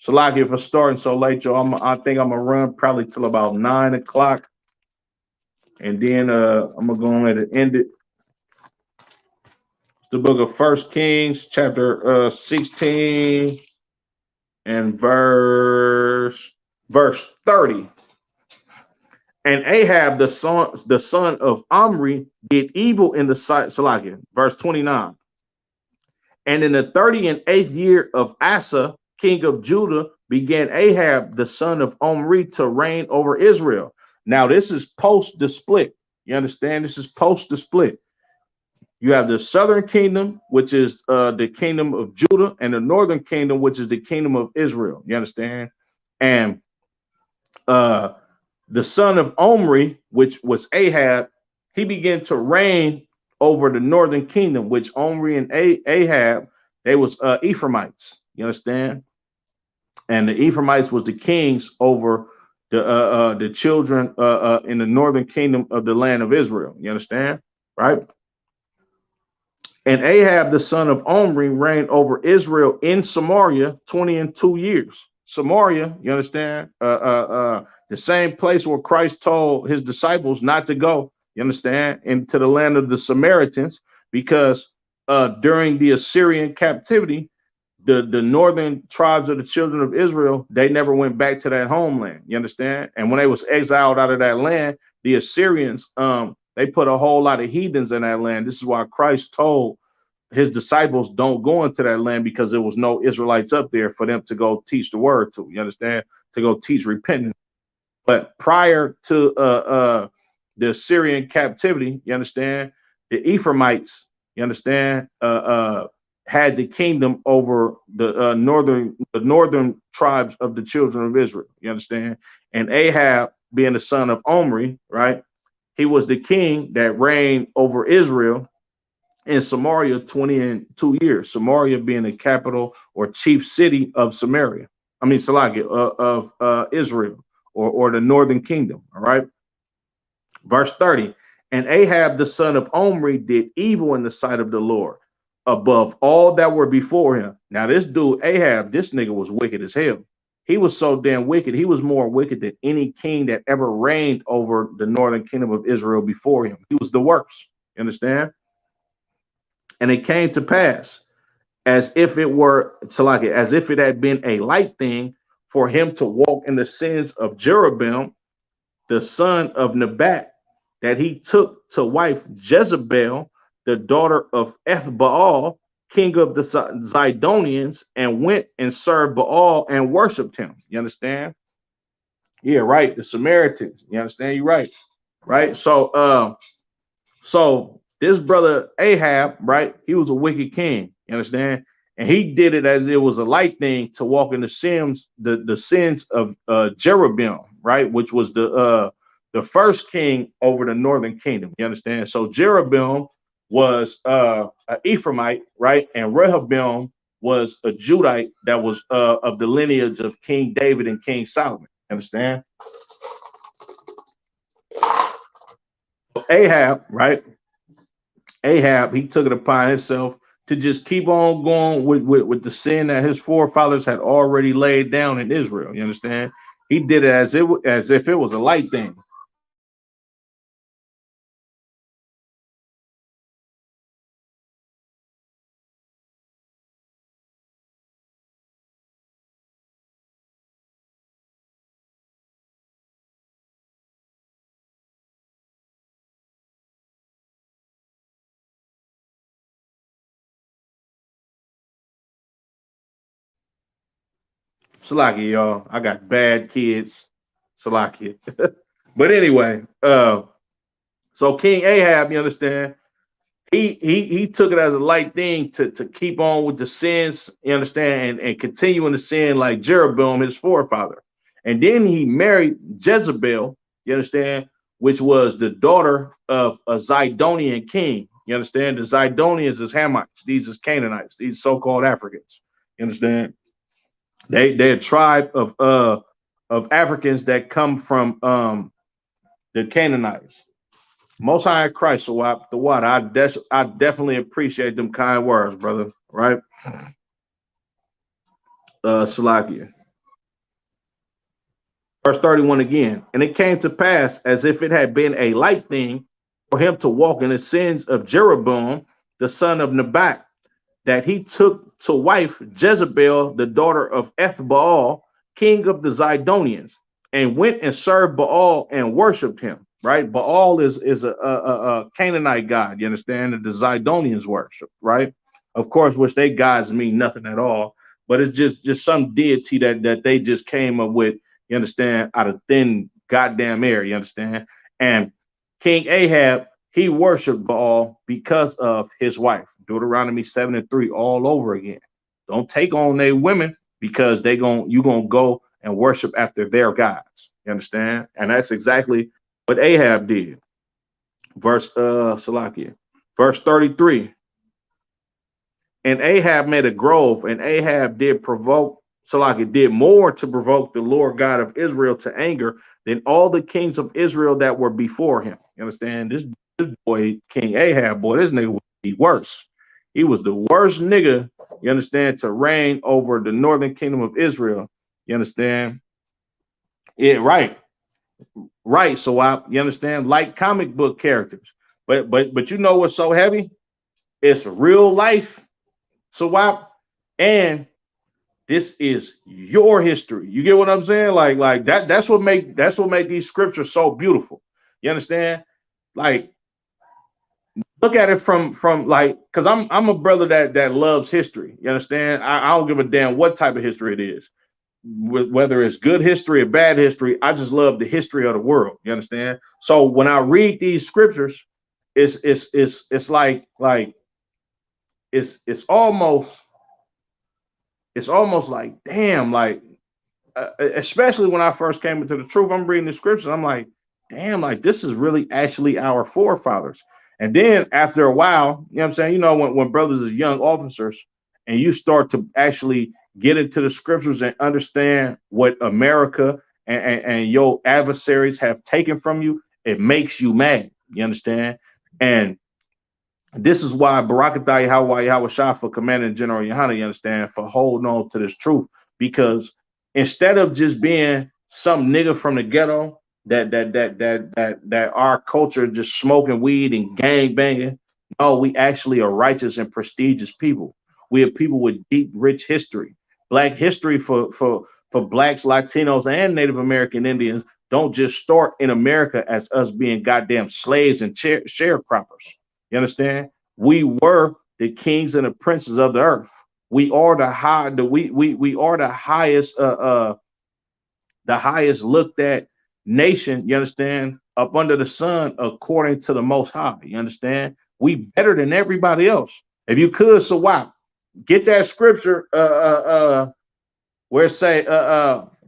Salaki, if I'm starting so late, y'all, I think I'm gonna run probably till about 9 o'clock, and then I'm gonna go ahead and end it. The book of First Kings, chapter 16 and verse 30. And Ahab, the son of Omri, did evil in the sight, Salakia, verse 29. And in the 38th year of Asa, king of Judah, began Ahab, the son of Omri, to reign over Israel. Now, this is post the split. You understand? This is post the split. You have the southern kingdom, which is the kingdom of Judah, and the northern kingdom, which is the kingdom of Israel. You understand? And the son of Omri, which was Ahab, he began to reign over the northern kingdom, which Omri and Ahab, they was Ephraimites. You understand? And the Ephraimites was the kings over the children in the northern kingdom of the land of Israel. You understand? Right? And Ahab, the son of Omri, reigned over Israel in Samaria 22 years. Samaria, you understand? The same place where Christ told his disciples not to go, you understand, into the land of the Samaritans, because during the Assyrian captivity, the northern tribes of the children of Israel, they never went back to that homeland, you understand? And when they was exiled out of that land, the Assyrians, they put a whole lot of heathens in that land. This is why Christ told his disciples don't go into that land, because there was no Israelites up there for them to go teach the word to, you understand? To go teach repentance. But prior to the Assyrian captivity, you understand, the Ephraimites, you understand, had the kingdom over the northern tribes of the children of Israel, you understand? And Ahab, being the son of Omri, right? He was the king that reigned over Israel in Samaria 22 years. Samaria being the capital or chief city of Samaria. I mean, Salakia, of Israel, or the northern kingdom. All right. Verse 30. And Ahab, the son of Omri, did evil in the sight of the Lord above all that were before him. Now, this dude, Ahab, this nigga was wicked as hell. He was so damn wicked. He was more wicked than any king that ever reigned over the northern kingdom of Israel before him. He was the worst. You understand? And it came to pass, as if it were, Salaki, as if it had been a light thing for him to walk in the sins of Jeroboam, the son of Nebat, that he took to wife Jezebel, the daughter of Ethbaal, king of the Zidonians, and went and served Baal and worshipped him. You understand? Yeah, right. The Samaritans. You understand? You're right. Right. So this brother Ahab, right? He was a wicked king. You understand? And he did it as it was a light thing to walk in the sins of Jeroboam, right? Which was the first king over the northern kingdom. You understand? So Jeroboam was an Ephraimite, right? And Rehoboam was a Judite that was of the lineage of King David and King Solomon. Understand? Ahab, right? Ahab, he took it upon himself to just keep on going with the sin that his forefathers had already laid down in Israel. You understand? He did it as if it was a light thing. Salakia, y'all. I got bad kids. Salakia. But anyway, so King Ahab, you understand, he took it as a light thing to keep on with the sins, you understand, and continuing to sin like Jeroboam, his forefather. And then he married Jezebel, you understand, which was the daughter of a Zidonian king. You understand? The Zidonians is Hamites, these is Canaanites, these so-called Africans. You understand? They're a tribe of Africans that come from the Canaanites. Most High in Christ, so the water. I definitely appreciate them kind words, brother. Right? Salakia. Verse 31 again. And it came to pass as if it had been a light thing for him to walk in the sins of Jeroboam, the son of Nebat, that he took to wife Jezebel, the daughter of Ethbaal, king of the Zidonians, and went and served Baal and worshipped him. Right? Baal is a Canaanite god, you understand, that the Zidonians worship, right? Of course, which they gods mean nothing at all, but it's just some deity that they just came up with, you understand, out of thin goddamn air, you understand? And King Ahab, he worshiped Baal because of his wife. Deuteronomy 7:3 all over again. Don't take on their women because you gonna go and worship after their gods. You understand? And that's exactly what Ahab did. Verse Salakia. Verse 33. And Ahab made a grove, and Ahab did provoke, Salakia did more to provoke the Lord God of Israel to anger than all the kings of Israel that were before him. You understand? This boy, King Ahab, boy, this nigga would be worse. He was the worst nigga, you understand, to reign over the northern kingdom of Israel. You understand? Yeah, right. Right. So you understand, like comic book characters. But you know what's so heavy? It's real life. So and this is your history. You get what I'm saying? Like that's what make these scriptures so beautiful. You understand? Like, look at it from like, because I'm a brother that loves history. You understand? I don't give a damn what type of history it is, whether it's good history or bad history. I just love the history of the world. You understand? So when I read these scriptures, it's like it's almost like, damn, like especially when I first came into the truth, I'm reading the scriptures, I'm like, damn, like this is really actually our forefathers. And then after a while, you know what I'm saying, when brothers are young officers and you start to actually get into the scriptures and understand what America and your adversaries have taken from you, it makes you mad. You understand? And this is why Barakatai Hawaii Shah for Commanding General Yohana, you understand, for holding on to this truth. Because instead of just being some nigga from the ghetto that our culture just smoking weed and gang banging, no, we actually are righteous and prestigious people. We are people with deep, rich history. Black history for blacks, Latinos, and Native American Indians don't just start in America as us being goddamn slaves and sharecroppers. You understand? We were the kings and the princes of the earth. We are we are the highest looked at nation, you understand, up under the sun, according to the Most High. You understand? We better than everybody else. If you could, so why? Get that scripture where it say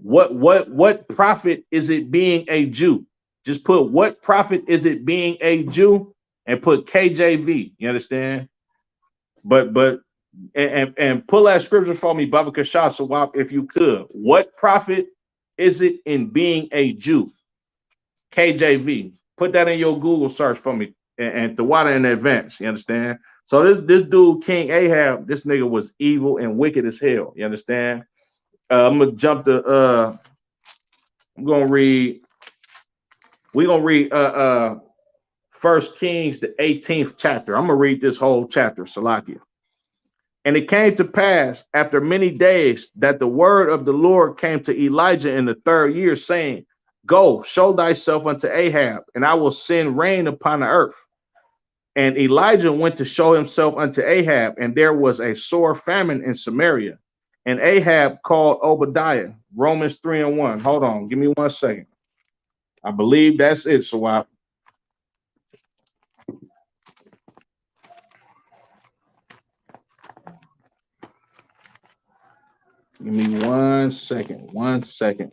what profit is it being a Jew? Just put what profit is it being a Jew and put KJV. You understand? But and pull that scripture for me, Baba Kashah Sawab, if you could. What profit is it in being a Jew? KJV. Put that in your Google search for me and the water in advance. You understand? So this dude, King Ahab, this nigga was evil and wicked as hell. You understand? I'm gonna jump to we're gonna read 1 Kings, the 18th chapter. I'm gonna read this whole chapter, Salakia. And it came to pass after many days that the word of the Lord came to Elijah in the 3rd year, saying, Go, show thyself unto Ahab, and I will send rain upon the earth. And Elijah went to show himself unto Ahab, and there was a sore famine in Samaria. And Ahab called Obadiah, Romans 3:1. Hold on, give me 1 second. I believe that's it, so Give me 1 second. 1 second.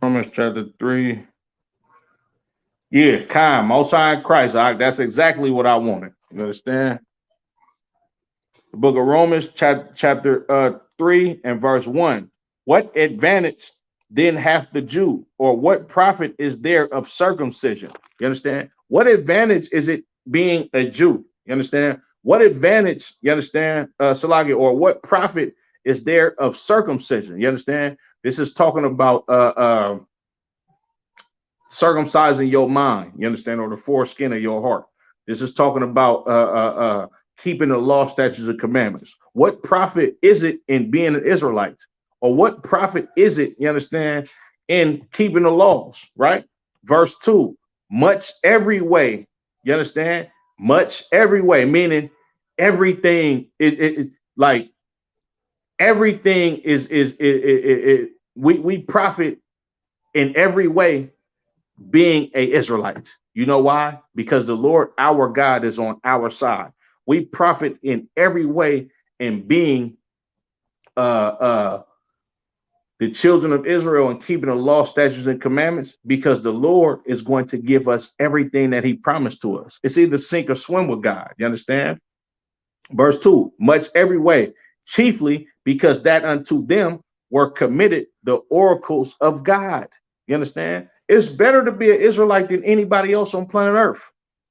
Romans chapter 3. Yeah, kind, most high in Christ. That's exactly what I wanted. You understand? The book of Romans, chapter 3 and verse 1. What advantage then hath the Jew, or what profit is there of circumcision? You understand? What advantage is it being a Jew? You understand? What advantage, you understand, Salagi, or what profit is there of circumcision? You understand? This is talking about circumcising your mind, you understand, or the foreskin of your heart. This is talking about keeping the law, statutes, and commandments. What profit is it in being an Israelite? Or what profit is it, you understand, in keeping the laws, right? Verse 2, much every way, you understand? Much every way, meaning everything, like everything we profit in every way being a Israelite. You know why? Because the Lord our God is on our side. We profit in every way in being the children of Israel and keeping the law, statutes, and commandments, because the Lord is going to give us everything that he promised to us. It's either sink or swim with God. You understand? Verse 2, much every way, chiefly because that unto them were committed the oracles of God. You understand? It's better to be an Israelite than anybody else on planet Earth.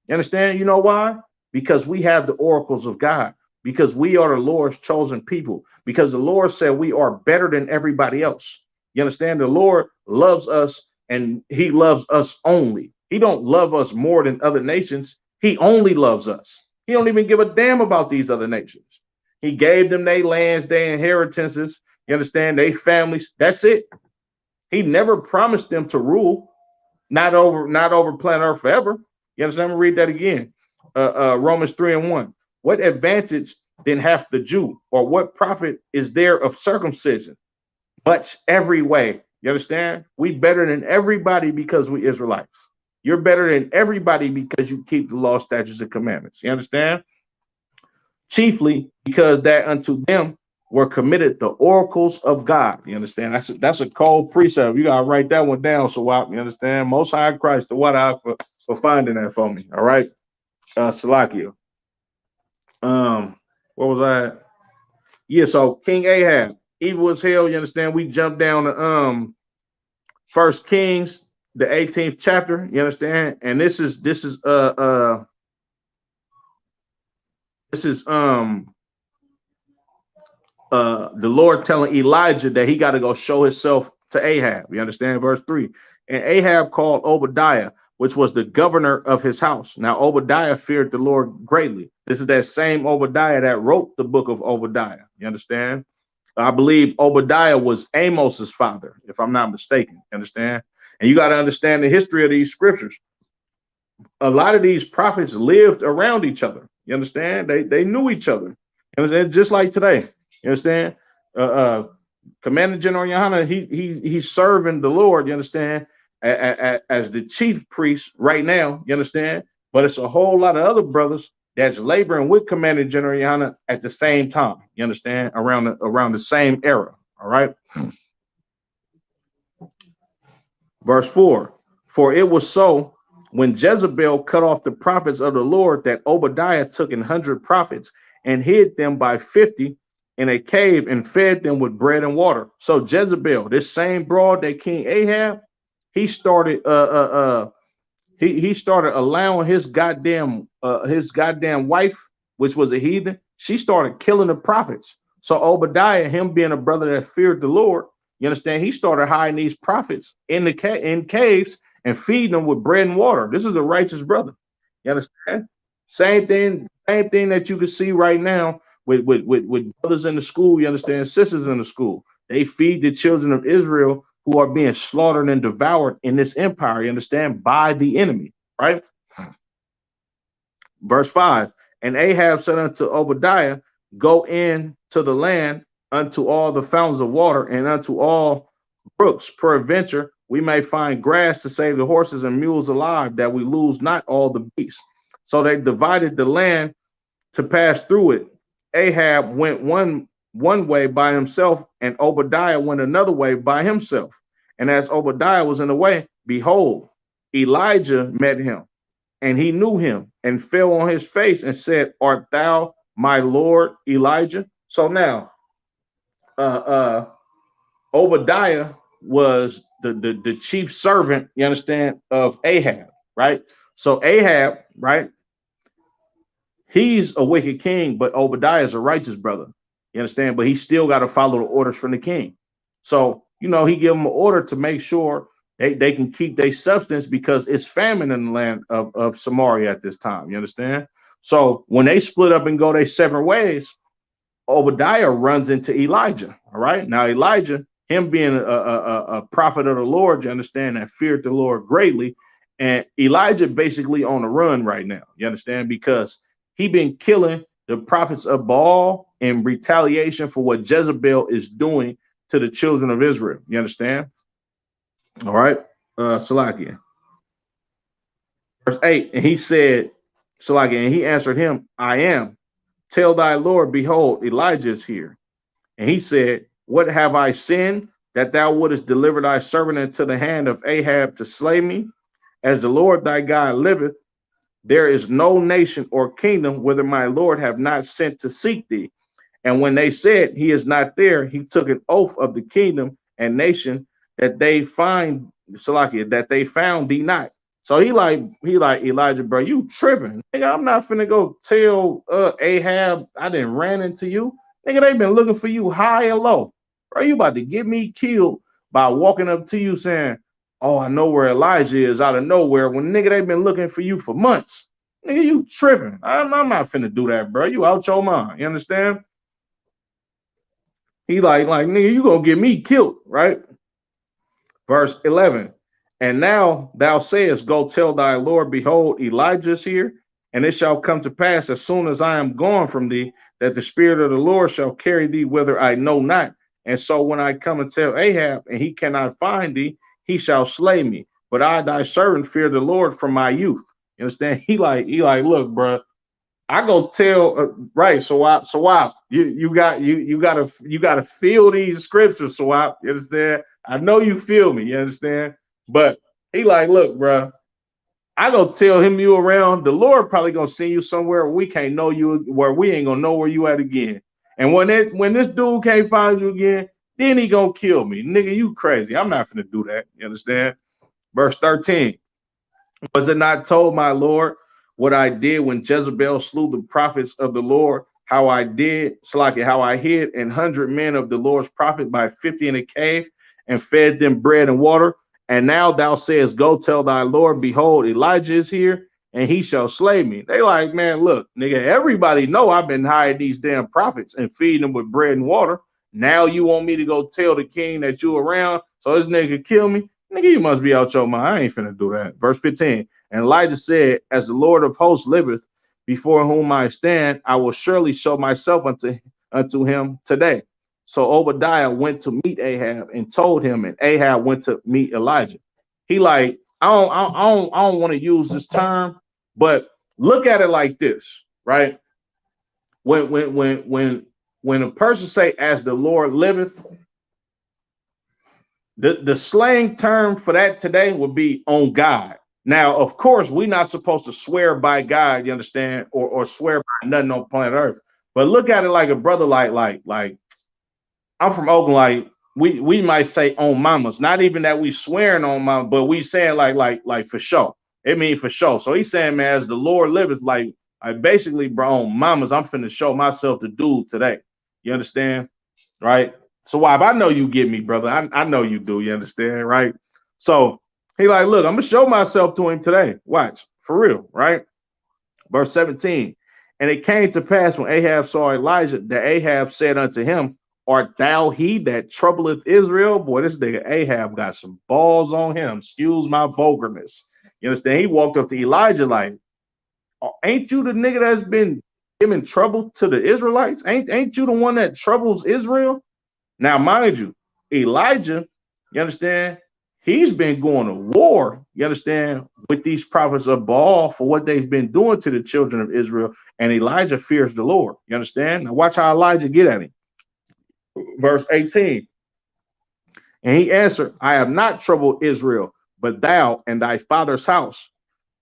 You understand? You know why? Because we have the oracles of God, because we are the Lord's chosen people, because the Lord said we are better than everybody else. You understand? The Lord loves us, and he loves us only. He don't love us more than other nations. He only loves us. He don't even give a damn about these other nations. He gave them their lands, their inheritances. You understand? Their families. That's it. He never promised them to rule, not over planet Earth forever. You understand? I'm gonna read that again. Romans 3 and 1. What advantage then hath the Jew, or what profit is there of circumcision? Much every way. You understand? We better than everybody because we Israelites. You're better than everybody because you keep the law, statutes, and commandments. You understand? Chiefly because that unto them were committed the oracles of God. You understand? That's a cold precept. You gotta write that one down, so you understand? Most high Christ, the what out for finding that for me. All right. Salakia. What was I at? Yeah, so King Ahab, evil as hell, you understand? We jumped down to First Kings, the 18th chapter, you understand? And this is the Lord telling Elijah that he got to go show himself to Ahab. You understand? Verse 3. And Ahab called Obadiah, which was the governor of his house. Now, Obadiah feared the Lord greatly. This is that same Obadiah that wrote the book of Obadiah. You understand? I believe Obadiah was Amos's father, if I'm not mistaken. You understand? And you got to understand the history of these scriptures. A lot of these prophets lived around each other. You understand? They knew each other. You understand? Just like today. You understand? Commander General Yohana, he's serving the Lord, you understand, as the chief priest right now, you understand? But it's a whole lot of other brothers that's laboring with Commander General Yohana at the same time, you understand, around the same era. All right. Verse 4. For it was so when Jezebel cut off the prophets of the Lord that Obadiah took 100 prophets and hid them by 50 in a cave and fed them with bread and water. So Jezebel, this same broad that King Ahab, he started he started allowing his goddamn wife, which was a heathen, she started killing the prophets. So Obadiah, him being a brother that feared the Lord, you understand, he started hiding these prophets in caves and feeding them with bread and water. This is a righteous brother. You understand? Same thing that you can see right now with brothers in the school. You understand? Sisters in the school. They feed the children of Israel who are being slaughtered and devoured in this empire. You understand? By the enemy, right? Verse 5. And Ahab said unto Obadiah, go in to the land unto all the fountains of water and unto all brooks, peradventure we may find grass to save the horses and mules alive, that we lose not all the beasts. So they divided the land to pass through it. Ahab went one way by himself, and Obadiah went another way by himself. And as Obadiah was in the way, behold, Elijah met him, and he knew him and fell on his face and said, art thou my Lord Elijah? So now, Obadiah was the chief servant, you understand, of Ahab, right? So Ahab, right? He's a wicked king, but Obadiah is a righteous brother. You understand? But he still got to follow the orders from the king. So, you know, he gave them an order to make sure they can keep their substance because it's famine in the land of Samaria at this time. You understand? So when they split up and go their separate ways, Obadiah runs into Elijah. All right. Now, Elijah, him being a prophet of the Lord, you understand, that feared the Lord greatly. And Elijah basically on the run right now. You understand? Because he been killing the prophets of Baal in retaliation for what Jezebel is doing to the children of Israel. You understand? All right. Salakia. Verse 8. And he said, Salakia, and he answered him, I am. Tell thy Lord, behold, Elijah is here. And he said, what have I sinned that thou wouldest deliver thy servant into the hand of Ahab to slay me? As the Lord thy God liveth, there is no nation or kingdom whither my Lord have not sent to seek thee. And when they said he is not there, he took an oath of the kingdom and nation that they find, Salakia, that they found thee not. So he like Elijah, bro, you tripping. Nigga, I'm not finna go tell Ahab I didn't ran into you. Nigga, they been looking for you high and low. Bro, you about to get me killed by walking up to you saying, oh, I know where Elijah is out of nowhere, when nigga, they been looking for you for months. Nigga, you tripping. I'm not finna do that, bro. You out your mind. You understand? He like, nigga, you gonna get me killed, right? Verse 11. And now thou sayest, go tell thy Lord, behold, Elijah is here. And it shall come to pass as soon as I am gone from thee, that the spirit of the Lord shall carry thee whither I know not. And so when I come and tell Ahab, and he cannot find thee, he shall slay me. But I, thy servant, fear the Lord from my youth. You understand? He like, look, bro, I go tell right. So you gotta feel these scriptures. So you understand? I know you feel me. You understand? But he like, look, bro, I go tell him you around. The Lord probably gonna send you somewhere where we can't know you, where we ain't gonna know where you at again. And when this dude can't find you again, then he gonna kill me. Nigga, you crazy. I'm not gonna do that. You understand? Verse 13. Was it not told, my Lord, what I did when Jezebel slew the prophets of the Lord? How I did, Slaki, how I hid 100 men of the Lord's prophet by 50 in a cave and fed them bread and water. And now thou sayest, go tell thy Lord, behold, Elijah is here, and he shall slay me. They like, man, look, nigga, everybody know I've been hiding these damn prophets and feeding them with bread and water. Now you want me to go tell the king that you around so this nigga kill me? Nigga, you must be out your mind. I ain't finna do that. Verse 15. And Elijah said, as the Lord of hosts liveth, before whom I stand, I will surely show myself unto him today. So Obadiah went to meet Ahab and told him, and Ahab went to meet Elijah. He like, I don't want to use this term, but look at it like this, right? When a person say, as the Lord liveth, the slang term for that today would be on God. Now, of course, we're not supposed to swear by God, you understand, or swear by nothing on planet Earth. But look at it like a brother, like I'm from Oakland, like we might say on mamas, not even that we swearing on mama, but we saying like for sure. It means for sure. So he's saying, man, as the Lord liveth, like basically, bro, on mamas, I'm finna show myself the dude today. You understand? Right? So why? I know you get me, brother. I know you do. You understand, right? So He like, look, I'm gonna show myself to him today. Watch, for real, right? Verse 17. And it came to pass when Ahab saw Elijah that Ahab said unto him, art thou he that troubleth Israel? Boy, this nigga Ahab got some balls on him. Excuse my vulgarness. You understand? He walked up to Elijah like, ain't you the nigga that's been giving trouble to the Israelites? Ain't you the one that troubles Israel? Now, mind you, Elijah, you understand? He's been going to war, you understand, with these prophets of Baal for what they've been doing to the children of Israel. And Elijah fears the Lord. You understand? Now watch how Elijah get at him. Verse 18. And he answered, I have not troubled Israel, but thou and thy father's house,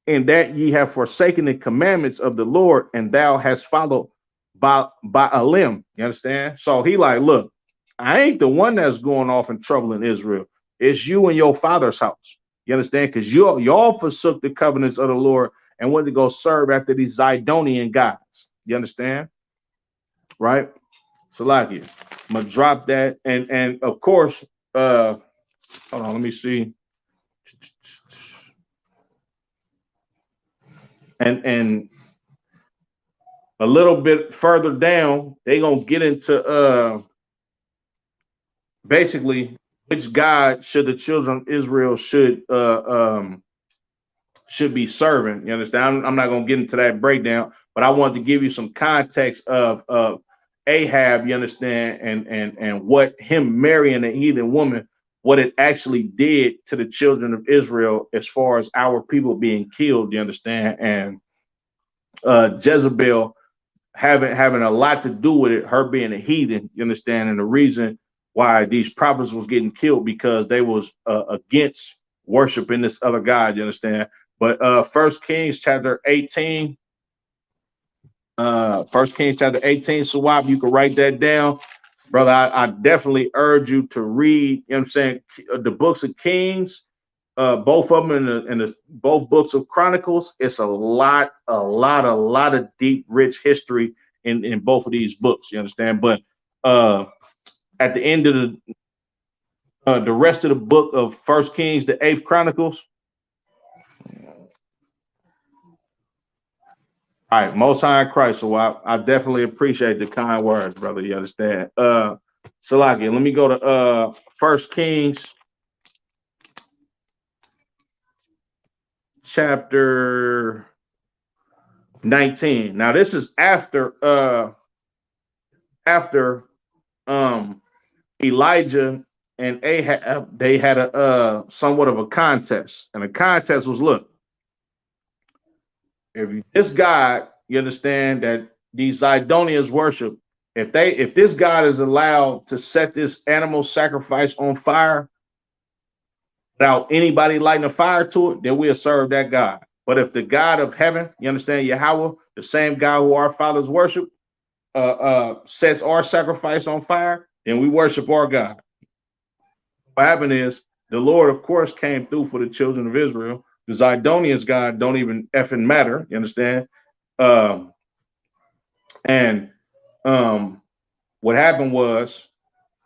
in that ye have forsaken the commandments of the Lord, and thou hast followed by a limb. You understand? So he like, look, I ain't the one that's going off and troubling Israel. It's you and your father's house. You understand? Because y'all forsook the covenants of the Lord and went to go serve after these Zidonian gods. You understand? Right? So like it. I'm gonna drop that. And of course, hold on, let me see. And a little bit further down, they're gonna get into basically which God should the children of Israel should be serving. You understand? I'm not gonna get into that breakdown, but I want to give you some context of Ahab, you understand, and what him marrying a heathen woman, what it actually did to the children of Israel as far as our people being killed, you understand, and Jezebel having a lot to do with it, her being a heathen, you understand, and the reason why these prophets was getting killed because they was against worshiping this other God, you understand. But First Kings chapter 18, Sawab, you can write that down, brother. I definitely urge you to read, you know what I'm saying, the books of Kings, both of them in the both books of Chronicles. It's a lot of deep, rich history in both of these books, you understand. But at the end of the rest of the book of First Kings, the 8th Chronicles. All right, Most High in Christ. So I definitely appreciate the kind words, brother. You understand? Salaki, let me go to First Kings chapter 19. Now this is after Elijah and Ahab, they had a somewhat of a contest, and the contest was, look, if this God, you understand, that these Zidonians worship, if this God is allowed to set this animal sacrifice on fire without anybody lighting a fire to it, then we'll serve that God. But if the God of heaven, you understand, Yahweh, the same God who our fathers worship, sets our sacrifice on fire, then we worship our God. What happened is the Lord, of course, came through for the children of Israel. The Zidonians God don't even effing matter, you understand? What happened was,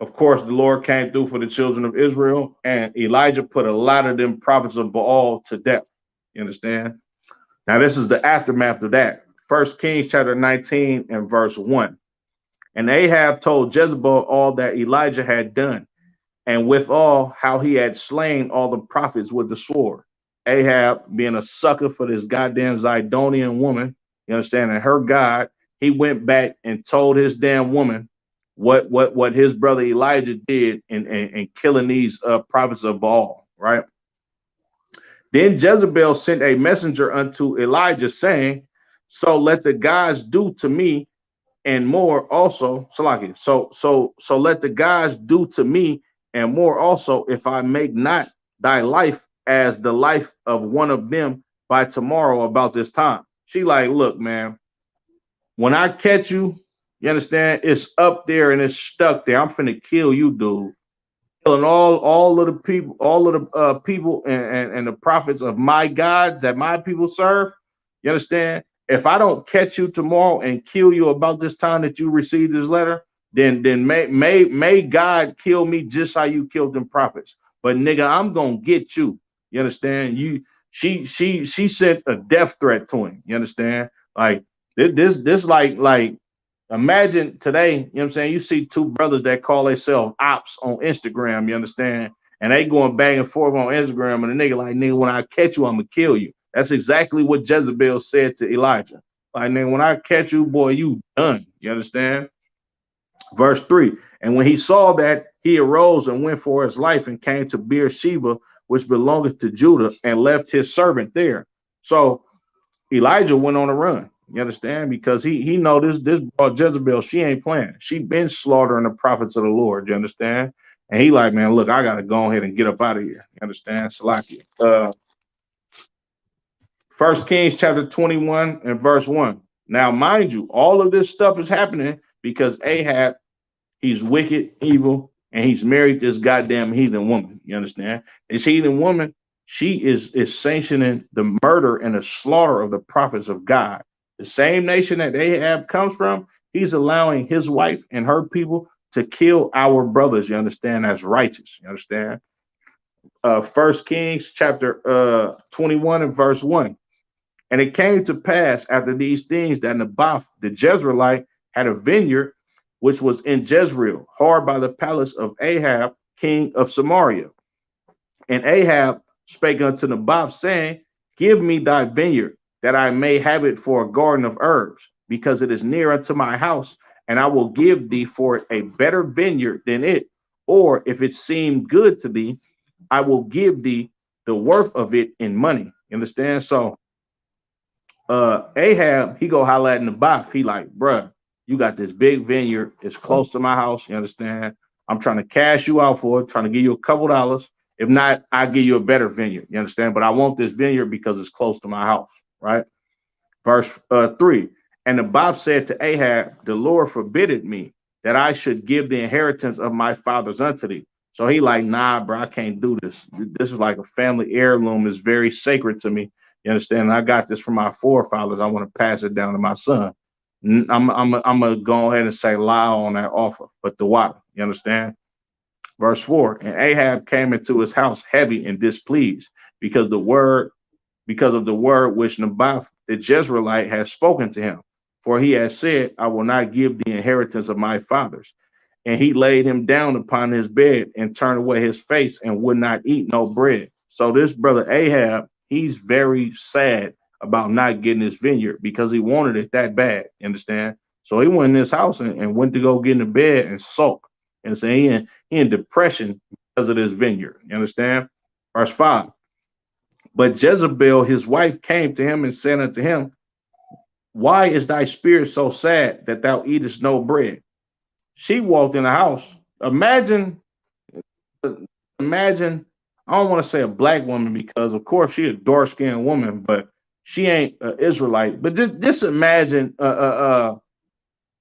of course, the Lord came through for the children of Israel, and Elijah put a lot of them prophets of Baal to death. You understand? Now, this is the aftermath of that. First Kings chapter 19 and verse 1. And Ahab told Jezebel all that Elijah had done, and withal how he had slain all the prophets with the sword. Ahab, being a sucker for this goddamn Zidonian woman, you understand, and her God, he went back and told his damn woman what his brother Elijah did in killing these prophets of Baal, right? Then Jezebel sent a messenger unto Elijah, saying, so let the gods do to me and more also. So let the gods do to me and more also, if I make not thy life as the life of one of them by tomorrow about this time. She like, look, man, when I catch you, you understand, it's up there and it's stuck there. I'm finna kill you, dude. Killing all of the people and the prophets of my God that my people serve. You understand? If I don't catch you tomorrow and kill you about this time that you received this letter, then may God kill me just how you killed them prophets. But nigga, I'm gonna get you. You understand? She sent a death threat to him. You understand? Like this like imagine today, you know what I'm saying? You see two brothers that call themselves ops on Instagram, you understand? And they going back and forth on Instagram, and the nigga like, nigga, when I catch you, I'm gonna kill you. That's exactly what Jezebel said to Elijah. Like, nigga, when I catch you, boy, you done. You understand? Verse 3. And when he saw that, he arose and went for his life and came to Beersheba, which belongeth to Judah, and left his servant there. So Elijah went on a run. You understand? Because he know this Jezebel, she ain't playing. She been slaughtering the prophets of the Lord. You understand? And he like, man, look, I gotta go ahead and get up out of here. You understand? Salakia. 1 Kings chapter 21 and verse 1. Now, mind you, all of this stuff is happening because Ahab, he's wicked, evil, and he's married this goddamn heathen woman. You understand? This heathen woman, she is sanctioning the murder and the slaughter of the prophets of God. The same nation that Ahab comes from, he's allowing his wife and her people to kill our brothers. You understand? That's righteous. You understand? 1 Kings chapter 21 and verse 1. And it came to pass after these things that Naboth the Jezreelite had a vineyard which was in Jezreel, hard by the palace of Ahab, king of Samaria. And Ahab spake unto Naboth, saying, give me thy vineyard, that I may have it for a garden of herbs, because it is near unto my house, and I will give thee for it a better vineyard than it. Or if it seem good to thee, I will give thee the worth of it in money. You understand? So Ahab, he go holler at Naboth. He like, bruh, you got this big vineyard. It's close to my house. You understand? I'm trying to cash you out for it, trying to give you a couple dollars. If not, I'll give you a better vineyard. You understand? But I want this vineyard because it's close to my house, right? Verse 3. And Naboth said to Ahab, the Lord forbidded me that I should give the inheritance of my fathers unto thee. So he like, nah, bro, I can't do this. This is like a family heirloom. It's very sacred to me. You understand? I got this from my forefathers. I want to pass it down to my son. I'm gonna go ahead and say lie on that offer, but the water. You understand? Verse 4. And Ahab came into his house heavy and displeased because of the word which Naboth the Jezreelite had spoken to him. For he had said, I will not give the inheritance of my fathers. And he laid him down upon his bed and turned away his face and would not eat no bread. So this brother Ahab, he's very sad about not getting his vineyard because he wanted it that bad. You understand? So he went in his house and went to go get in the bed and sulk. And so he in depression because of this vineyard. You understand? Verse 5. But Jezebel, his wife, came to him and said unto him, why is thy spirit so sad that thou eatest no bread? She walked in the house. Imagine, I don't want to say a black woman because, of course, she a dark-skinned woman, but she ain't an Israelite. But just imagine,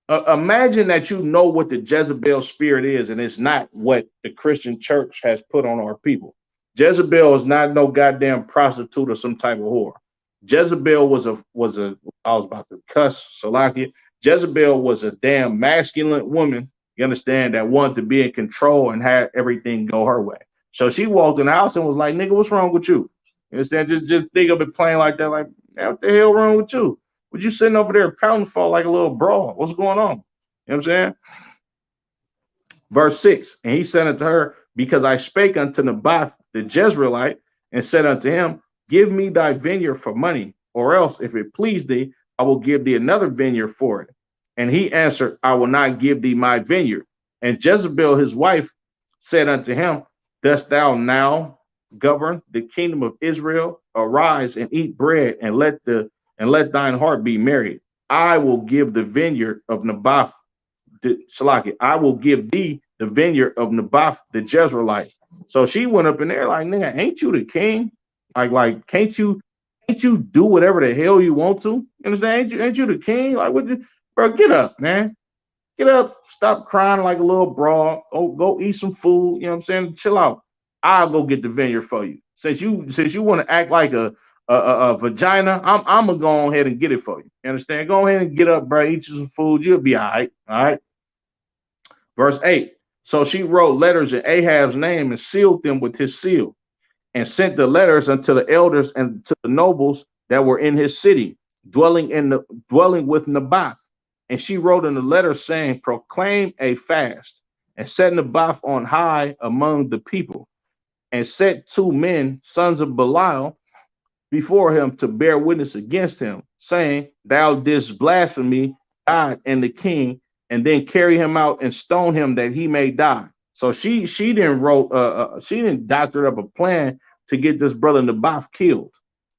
imagine that you know what the Jezebel spirit is, and it's not what the Christian church has put on our people. Jezebel is not no goddamn prostitute or some type of whore. Jezebel was I was about to cuss, Salakia. Jezebel was a damn masculine woman, you understand, that wanted to be in control and had everything go her way. So she walked in the house and was like, nigga, what's wrong with you? You understand? Just think of it plain like that, like, man, what the hell wrong with you? What you sitting over there pounding for like a little brawl? What's going on? You know what I'm saying? Verse 6, and he said unto her, because I spake unto Naboth the Jezreelite, and said unto him, give me thy vineyard for money, or else, if it please thee, I will give thee another vineyard for it. And he answered, I will not give thee my vineyard. And Jezebel, his wife, said unto him, dost thou now govern the kingdom of Israel? Arise and eat bread, and let thine heart be merry. I will give the vineyard of Naboth, I will give thee the vineyard of Naboth the Jezreelite. So she went up in there like, nigga, ain't you the king? Like, can't you do whatever the hell you want to? You understand? Ain't you the king? Like, what? Bro, get up, man. Get up. Stop crying like a little broad. Oh, go eat some food. You know what I'm saying? Chill out. I'll go get the vineyard for you. Since you want to act like a vagina, I'm gonna go ahead and get it for you. You understand? Go ahead and get up, bro. Eat you some food. You'll be all right. All right. Verse 8. So she wrote letters in Ahab's name and sealed them with his seal. and sent the letters unto the elders and to the nobles that were in his city, dwelling with Naboth. And she wrote in the letter saying, proclaim a fast, and set Naboth on high among the people, and set two men, sons of Belial, before him to bear witness against him, saying, thou didst blaspheme God and the king, and then carry him out and stone him that he may die. So she didn't doctor up a plan to get this brother Naboth killed.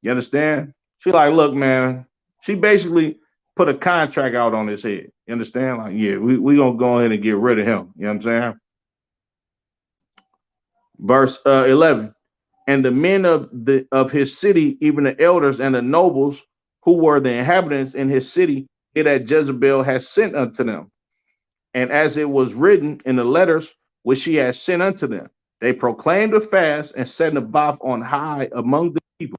You understand? She like, look, man. She basically put a contract out on his head. You understand? Like, yeah, we gonna go ahead and get rid of him. You know what I'm saying? Verse 11. And the men of his city, even the elders and the nobles who were the inhabitants in his city, that Jezebel had sent unto them. And as it was written in the letters which she had sent unto them, they proclaimed a fast and set Naboth on high among the people.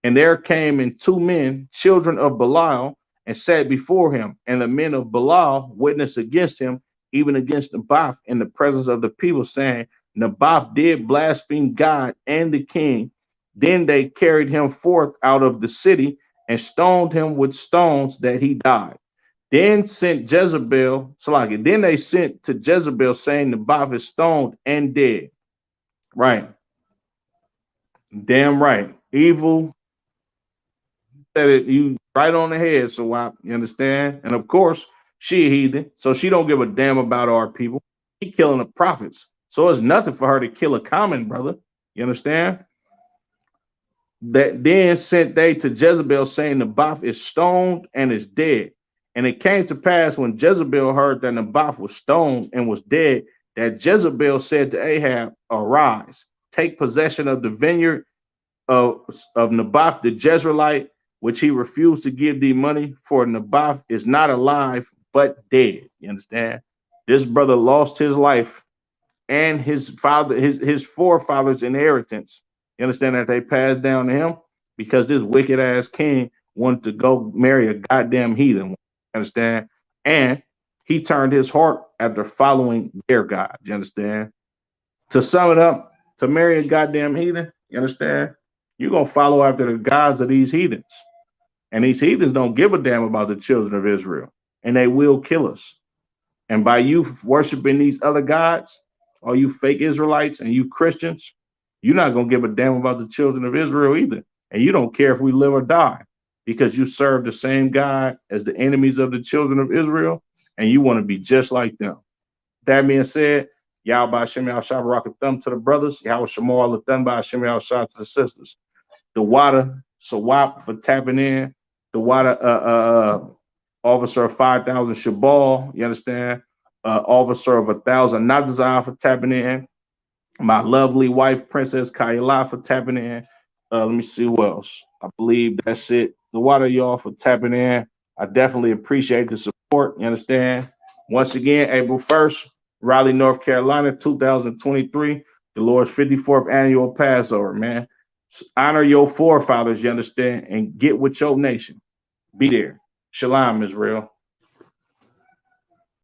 And there came in two men, children of Belial, and sat before him. And the men of Belial witnessed against him, even against Naboth, in the presence of the people, saying, Naboth did blaspheme God and the king. Then they carried him forth out of the city and stoned him with stones that he died. Then sent Jezebel, then they sent to Jezebel saying, Naboth is stoned and dead. Right. Damn right. Evil. Said it you right on the head, so you understand? And of course, she a heathen, so she don't give a damn about our people. She killing the prophets. So it's nothing for her to kill a common brother. You understand? That then sent they to Jezebel, saying Naboth is stoned and is dead. And it came to pass when Jezebel heard that Naboth was stoned and was dead, that Jezebel said to Ahab, arise, take possession of the vineyard of Naboth the Jezreelite, which he refused to give thee money, for Naboth is not alive, but dead. You understand? This brother lost his life and his forefathers' inheritance. You understand that they passed down to him because this wicked ass king wanted to go marry a goddamn heathen. You understand? And he turned his heart after following their God. You understand? To sum it up, to marry a goddamn heathen, you understand? You're gonna follow after the gods of these heathens. And these heathens don't give a damn about the children of Israel. And they will kill us. And by you worshiping these other gods, all you fake Israelites and you Christians, you're not going to give a damn about the children of Israel either. And you don't care if we live or die because you serve the same God as the enemies of the children of Israel. And you want to be just like them. That being said, Yahweh Shem Yahshua Barak Thumb to the brothers, Yahweh Shemal Thumb by Shem Yahshua to the sisters. The water, Sawap for tapping in. The water, officer of 5,000 Shabal, you understand? Officer of 1,000 Natazah for tapping in. My lovely wife, Princess Kayla, for tapping in. Let me see who else. I believe that's it. The water, y'all, for tapping in. I definitely appreciate the support. You understand? Once again, April 1st, Raleigh, North Carolina, 2023, the Lord's 54th annual Passover, man. Honor your forefathers, you understand, and get with your nation. Be there. Shalom, Israel.